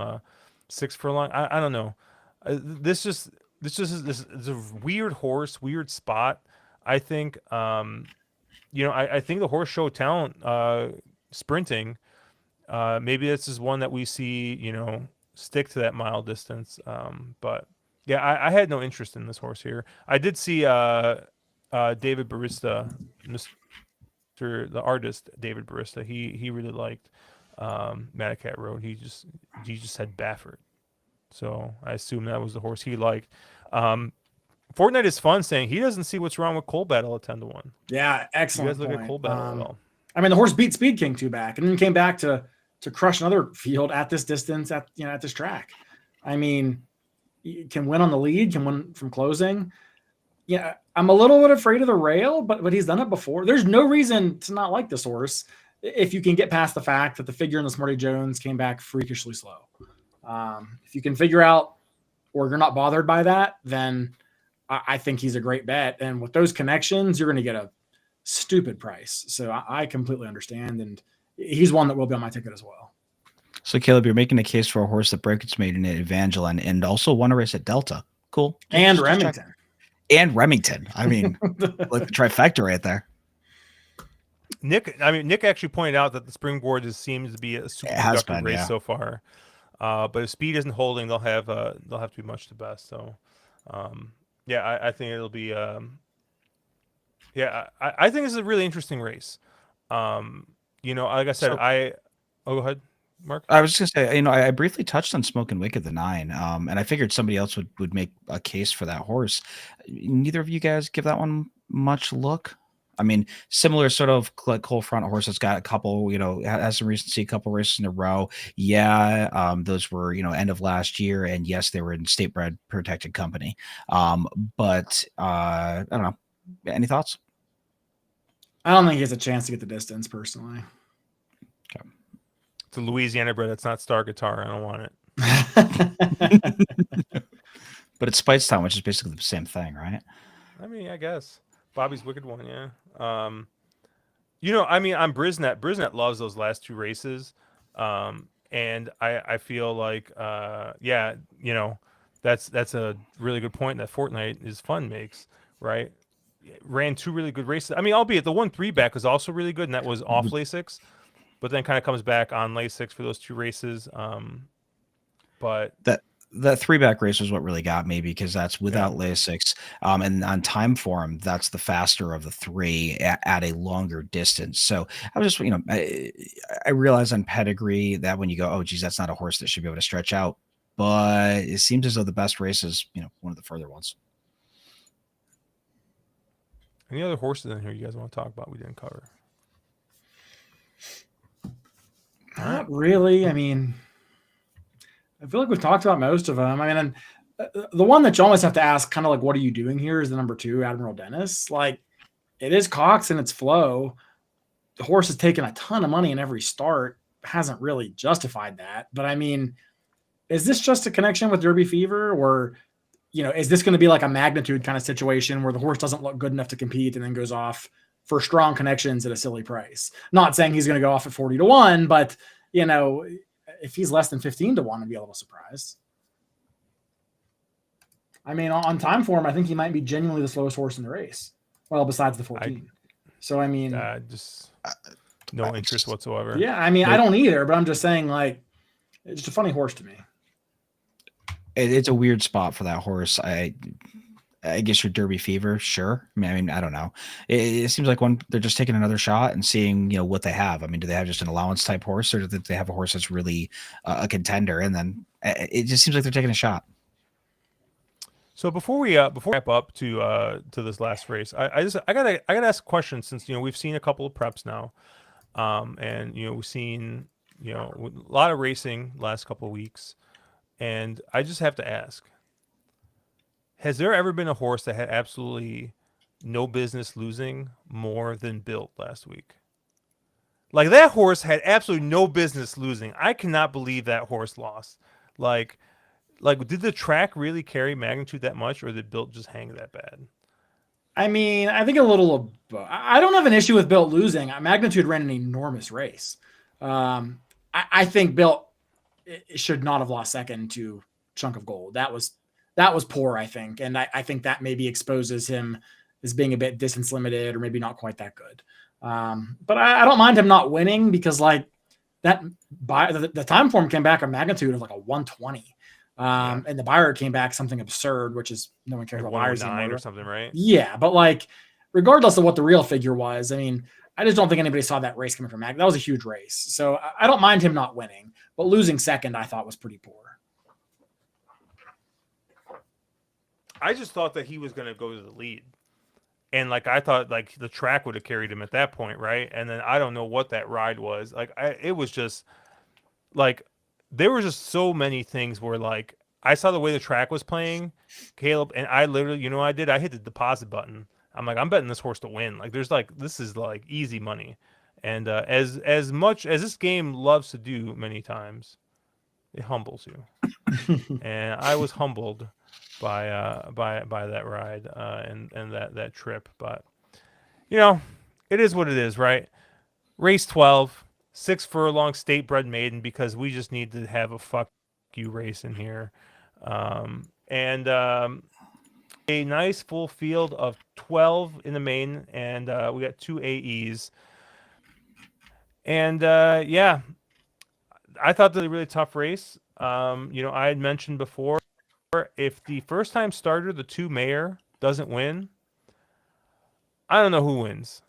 Speaker 1: 6 furlong? I don't know. This is a weird horse, weird spot. I think I think the horse showed talent sprinting. Maybe this is one that we see, stick to that mile distance. But yeah, I had no interest in this horse here. I did see David Barista, the artist David Barista. He really liked Matticat Road. He just had Baffert, so I assume that was the horse he liked. Fortnite is fun saying he doesn't see what's wrong with Cold Battle at 10-1.
Speaker 2: Yeah, excellent.
Speaker 1: You guys look
Speaker 2: point.
Speaker 1: at Cold Battle at all?
Speaker 2: I mean, the horse beat Speed King 2 back, and then came back to crush another field at this distance at this track. I mean, can win on the lead, can win from closing. Yeah, I'm a little bit afraid of the rail, but he's done it before. There's no reason to not like this horse if you can get past the fact that the figure in the Smarty Jones came back freakishly slow. If you can figure out, or you're not bothered by that, then I think he's a great bet. And with those connections, you're going to get a stupid price. So I completely understand. And he's one that will be on my ticket as well.
Speaker 3: So Caleb, you're making a case for a horse that Brackett's made in Evangeline and also won a race at Delta. Cool.
Speaker 2: And
Speaker 3: Just check.
Speaker 2: Remington.
Speaker 3: And Remington. I mean, like the trifecta right there.
Speaker 1: Nick actually pointed out that the Springboard seems to be a super productive race so far. But if speed isn't holding, they'll have to be much the best. So, I think it'll be. I think this is a really interesting race. Like I said, go ahead, Mark.
Speaker 3: I was just gonna say, I briefly touched on Smoking Wicked the 9, and I figured somebody else would make a case for that horse. Neither of you guys give that one much look. I mean, similar sort of cold front horse that's got a couple, has some recency, a couple races in a row. Yeah, those were, end of last year, and yes, they were in state bred protected company. But I don't know. Any thoughts?
Speaker 2: I don't think he has a chance to get the distance personally.
Speaker 1: Okay. It's a Louisiana bred. That's not Star Guitar. I don't want
Speaker 3: it. But it's Speightstown, which is basically the same thing, right?
Speaker 1: I mean, I guess. Bobby's Wicked one, yeah. On Brisnet. Brisnet loves those last 2 races. And I feel like that's a really good point that Fortnite is fun makes, right? Ran 2 really good races. I mean, albeit the 1-3 back was also really good, and that was off Lasix, but then kind of comes back on Lasix for those 2 races. But
Speaker 3: that 3-back race was what really got me, because that's without Lasix. And on time form, that's the faster of the 3 at a longer distance. So I was just, I realize on pedigree that when you go, oh, geez, that's not a horse that should be able to stretch out. But it seems as though the best race is, one of the further ones.
Speaker 1: Any other horses in here you guys want to talk about we didn't cover?
Speaker 2: Not really. I mean, I feel like we've talked about most of them. I mean, the one that you almost have to ask, kind of like, what are you doing here, is the number 2, Admiral Dennis. Like, it is Cox and it's Flow. The horse has taken a ton of money in every start. Hasn't really justified that. But I mean, is this just a connection with Derby Fever, or, is this going to be like a magnitude kind of situation where the horse doesn't look good enough to compete and then goes off for strong connections at a silly price? Not saying he's going to go off at 40-1, but, if he's less than 15-1, I'd be a little surprised. I mean, on time form, I think he might be genuinely the slowest horse in the race. Well, besides the 14. So, I mean,
Speaker 1: just no interest whatsoever.
Speaker 2: Yeah. I mean, I don't either, but I'm just saying, like, it's just a funny horse to me.
Speaker 3: It's a weird spot for that horse. I guess your Derby Fever, sure. I mean, I don't know. It seems like they're just taking another shot and seeing, what they have. I mean, do they have just an allowance type horse, or do they have a horse that's really a contender? And then it just seems like they're taking a shot.
Speaker 1: So before we wrap up to this last race, I gotta ask a question, since we've seen a couple of preps now, and we've seen a lot of racing last couple of weeks, and I just have to ask: has there ever been a horse that had absolutely no business losing more than Built last week? Like, that horse had absolutely no business losing. I cannot believe that horse lost. Like, did the track really carry magnitude that much, or did Built just hang that bad?
Speaker 2: I mean, I think a little of both. I don't have an issue with Built losing. Magnitude ran an enormous race. I think Built should not have lost second to Chunk of Gold. That was poor, I think. And I think that maybe exposes him as being a bit distance limited, or maybe not quite that good. But I don't mind him not winning, because like the time form came back a magnitude of like a 120. And the buyer came back something absurd, which is no one cares about buyers anymore,
Speaker 1: or something, right?
Speaker 2: Yeah, but like, regardless of what the real figure was, I mean, I just don't think anybody saw that race coming from Mag. That was a huge race, so I don't mind him not winning, but losing second, I thought was pretty poor.
Speaker 1: I just thought that he was going to go to the lead, and like I thought, like the track would have carried him at that point, right? And then I don't know what that ride was. Like it was just like. There were just so many things where, like, I saw the way the track was playing, Caleb, and I literally, I hit the deposit button. I'm like, I'm betting this horse to win. Like, this is like easy money. And as much as this game loves to do many times, it humbles you. And I was humbled by that ride and that trip. But it is what it is, right? Race 12. 6 furlong state bred maiden because we just need to have a fuck you race in here. And a nice full field of 12 in the main, and we got 2 AEs. And yeah, I thought that was a really tough race. I had mentioned before, if the first time starter, the 2 Mayor, doesn't win, I don't know who wins.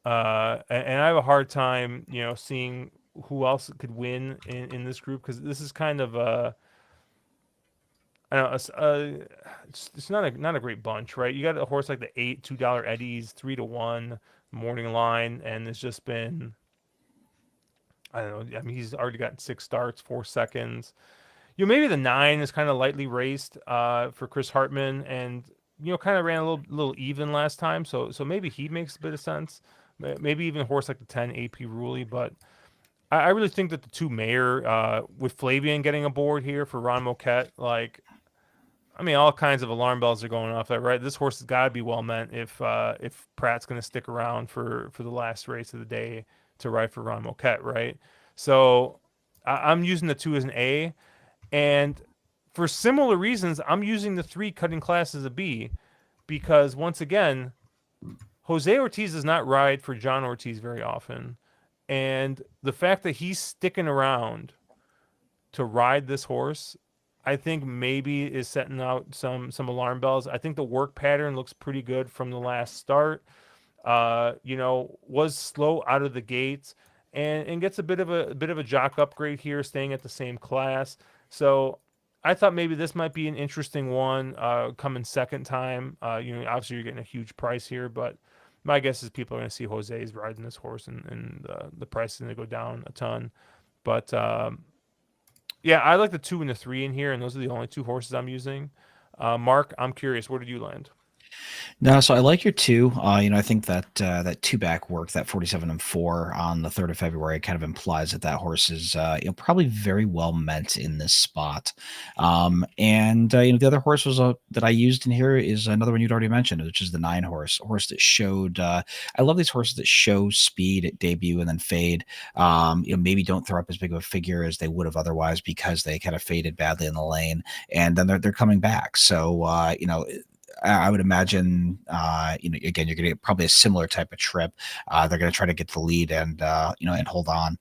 Speaker 1: And I have a hard time, seeing who else could win in this group, because this is kind of I don't know, it's not a great bunch, right? You got a horse like the 8 $2 Eddies, 3-1 morning line, and it's just been, I don't know. I mean, he's already gotten 6 starts, 4 seconds. Maybe the 9 is kind of lightly raced for Chris Hartman, and kind of ran a little even last time, so maybe he makes a bit of sense. Maybe even a horse like the 10 AP Ruley, but I really think that the 2 Mayor, with Flavian getting aboard here for Ron Moquette, like, I mean, all kinds of alarm bells are going off there, right? This horse has got to be well meant if Pratt's going to stick around for the last race of the day to ride for Ron Moquette, right? So I'm using the 2 as an A, and for similar reasons, I'm using the 3 cutting class as a B, because once again, Jose Ortiz does not ride for John Ortiz very often, and the fact that he's sticking around to ride this horse, I think maybe is setting out some alarm bells. I think the work pattern looks pretty good from the last start. Was slow out of the gates, and gets a bit of a jock upgrade here, staying at the same class. So I thought maybe this might be an interesting one coming second time. Obviously you're getting a huge price here, but my guess is people are going to see Jose's riding this horse, and the price is going to go down a ton. But yeah, I like the 2 and the 3 in here, and those are the only 2 horses I'm using. Mark, I'm curious, where did you land?
Speaker 3: No, so I like your 2. I think that that 2 back work, that 47 and 4 on the 3rd of February, kind of implies that horse is probably very well meant in this spot. And the other horse was that I used in here is another one you'd already mentioned, which is the 9 horse, a horse that showed. I love these horses that show speed at debut and then fade. Maybe don't throw up as big of a figure as they would have otherwise because they kind of faded badly in the lane, and then they're coming back. So I would imagine, again, you're going to get probably a similar type of trip. They're going to try to get the lead and hold on.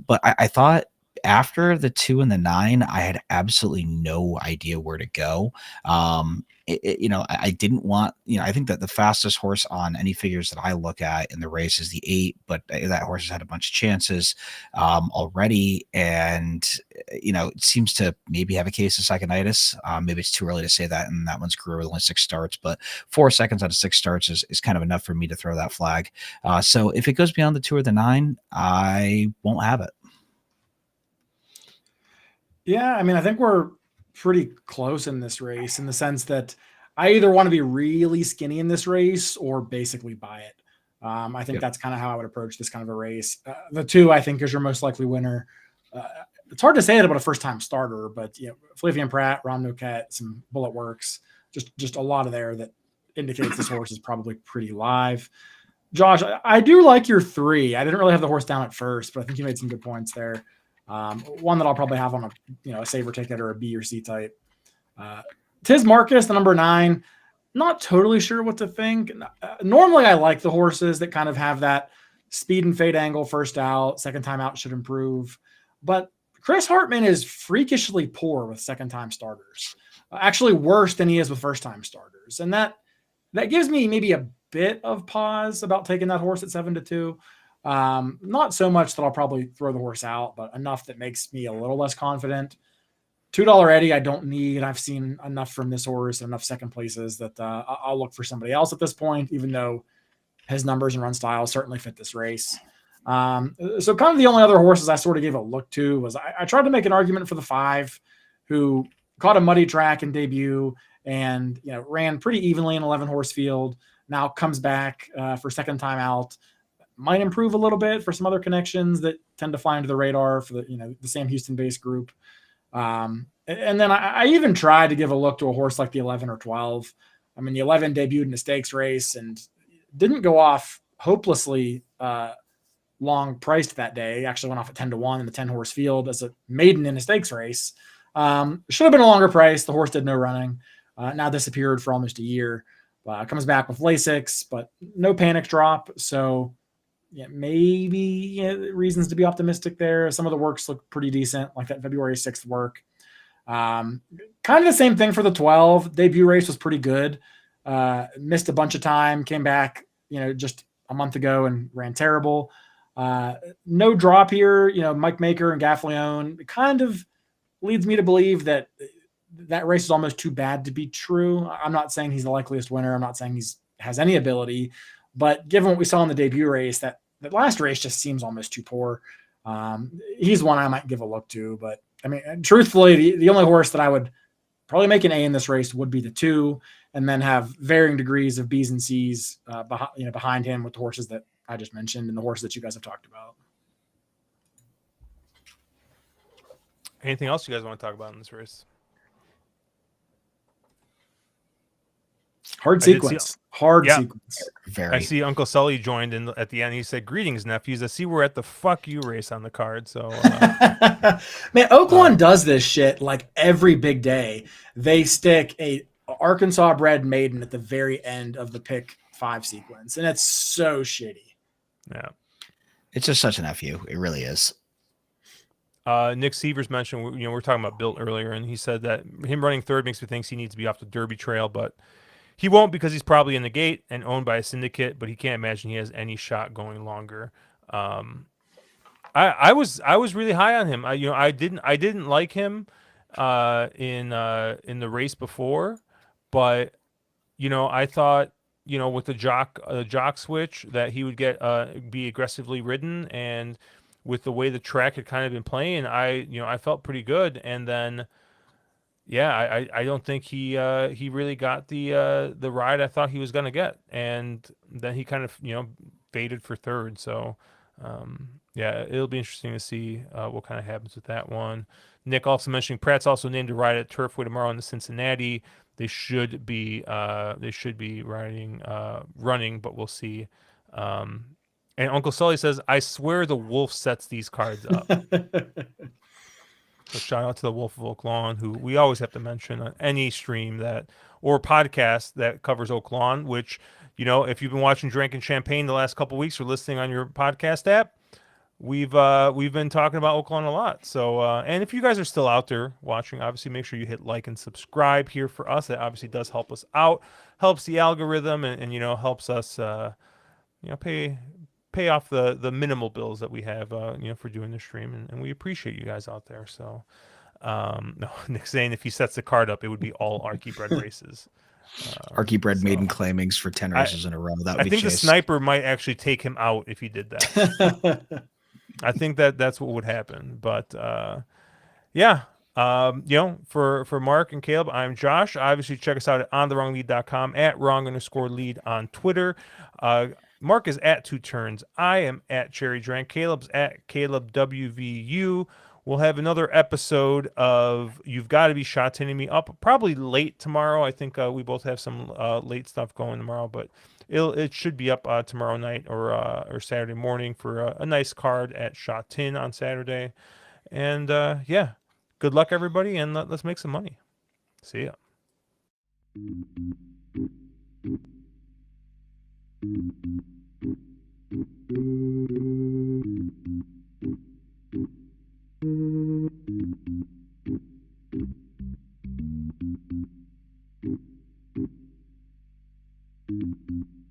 Speaker 3: But I thought after the 2 and the 9, I had absolutely no idea where to go. I didn't want, I think that the fastest horse on any figures that I look at in the race is the 8, but that horse has had a bunch of chances already. And, it seems to maybe have a case of psychonitis. Maybe it's too early to say that. And that one's career with only 6 starts, but 4 seconds out of 6 starts is kind of enough for me to throw that flag. So if it goes beyond the 2 or the 9, I won't have it.
Speaker 2: Yeah, I mean, I think we're pretty close in this race in the sense that I either want to be really skinny in this race or basically buy it. I think that's kind of how I would approach this kind of a race. The 2, I think, is your most likely winner. It's hard to say that about a first-time starter, but Flavian Pratt, Ron Moquette, some bullet works, just a lot of there that indicates this horse is probably pretty live. Josh, I do like your 3. I didn't really have the horse down at first, but I think you made some good points there. One that I'll probably have on a saver ticket or a B or C type. Tiz Marcus, the number 9, not totally sure what to think. Normally I like the horses that kind of have that speed and fade angle first out, second time out should improve. But Chris Hartman is freakishly poor with second time starters, actually worse than he is with first time starters. And that gives me maybe a bit of pause about taking that horse at 7-2. Not so much that I'll probably throw the horse out, but enough that makes me a little less confident. $2 Eddie, I don't need. I've seen enough from this horse, enough second places that I'll look for somebody else at this point, even though his numbers and run style certainly fit this race. So kind of the only other horses I sort of gave a look to was I tried to make an argument for the 5, who caught a muddy track in debut and ran pretty evenly in 11 horse field. Now comes back for second time out. Might improve a little bit for some other connections that tend to fly under the radar for the Sam Houston-based group. And then I even tried to give a look to a horse like the 11 or 12. I mean, the 11 debuted in a stakes race and didn't go off hopelessly long priced that day. He actually went off at 10-1 in the 10 horse field as a maiden in a stakes race. Should have been a longer price. The horse did no running. Now disappeared for almost a year. Comes back with Lasix, but no panic drop. So yeah, maybe reasons to be optimistic there. Some of the works look pretty decent, like that February 6th work. Kind of the same thing for the 12. Debut race was pretty good. Missed a bunch of time, came back, just a month ago and ran terrible. No drop here. Mike Maker and Gaffleone. It kind of leads me to believe that race is almost too bad to be true. I'm not saying he's the likeliest winner. I'm not saying has any ability, but given what we saw in the debut race, that last race just seems almost too poor. He's one I might give a look to, but I mean, truthfully, the only horse that I would probably make an A in this race would be the 2, and then have varying degrees of B's and C's behind him with the horses that I just mentioned and the horses that you guys have talked about.
Speaker 1: Anything else you guys want to talk about in this race?
Speaker 2: Hard sequence.
Speaker 3: Very.
Speaker 1: I see Uncle Sully joined in at the end. He said, "Greetings, nephews. I see we're at the fuck you race on the card." So,
Speaker 2: man, Oaklawn does this shit like every big day. They stick a Arkansas bred maiden at the very end of the pick 5 sequence, and it's so shitty.
Speaker 1: Yeah,
Speaker 3: it's just such an FU. It really is.
Speaker 1: Nick Sievers mentioned, we're talking about Built earlier, and he said that him running third makes me think he needs to be off the Derby trail, but he won't because he's probably in the gate and owned by a syndicate, but he can't imagine he has any shot going longer. I was really high on him. I didn't like him in the race before, but I thought with the jock switch that he would be aggressively ridden, and with the way the track had kind of been playing, I felt pretty good. And then I don't think he really got the ride I thought he was going to get, and then he kind of faded for third. So it'll be interesting to see what kind of happens with that one. Nick also mentioning Pratt's also named to ride at Turfway tomorrow in the Cincinnati. They should be running, but we'll see. And Uncle Sully says, "I swear the Wolf sets these cards up." So shout out to the Wolf of Oaklawn, who we always have to mention on any stream or podcast that covers Oaklawn, which, if you've been watching Drinking Champagne the last couple of weeks or listening on your podcast app, we've been talking about Oaklawn a lot. So, and if you guys are still out there watching, obviously make sure you hit like and subscribe here for us. That obviously does help us out, helps the algorithm, and helps us, pay off the minimal bills that we have, for doing the stream, and we appreciate you guys out there. So, no, Nick's saying if he sets the card up, it would be all Archie bred races.
Speaker 3: Archie bred maiden claimings for 10 races in a row. That would
Speaker 1: I think the sniper might actually take him out if he did that. I think that's what would happen. But for Mark and Caleb, I'm Josh. Obviously, check us out at ontherwronglead.com, at wrong_lead on Twitter. Mark is at 2 Turns. I am at Cherry Drank. Caleb's at Caleb WVU. We'll have another episode of You've Got to Be Shot Tinning Me up probably late tomorrow. I think we both have some late stuff going tomorrow, but it should be up tomorrow night or Saturday morning for a nice card at Shot Tin on Saturday. And good luck everybody, and let's make some money. See ya. Thank you.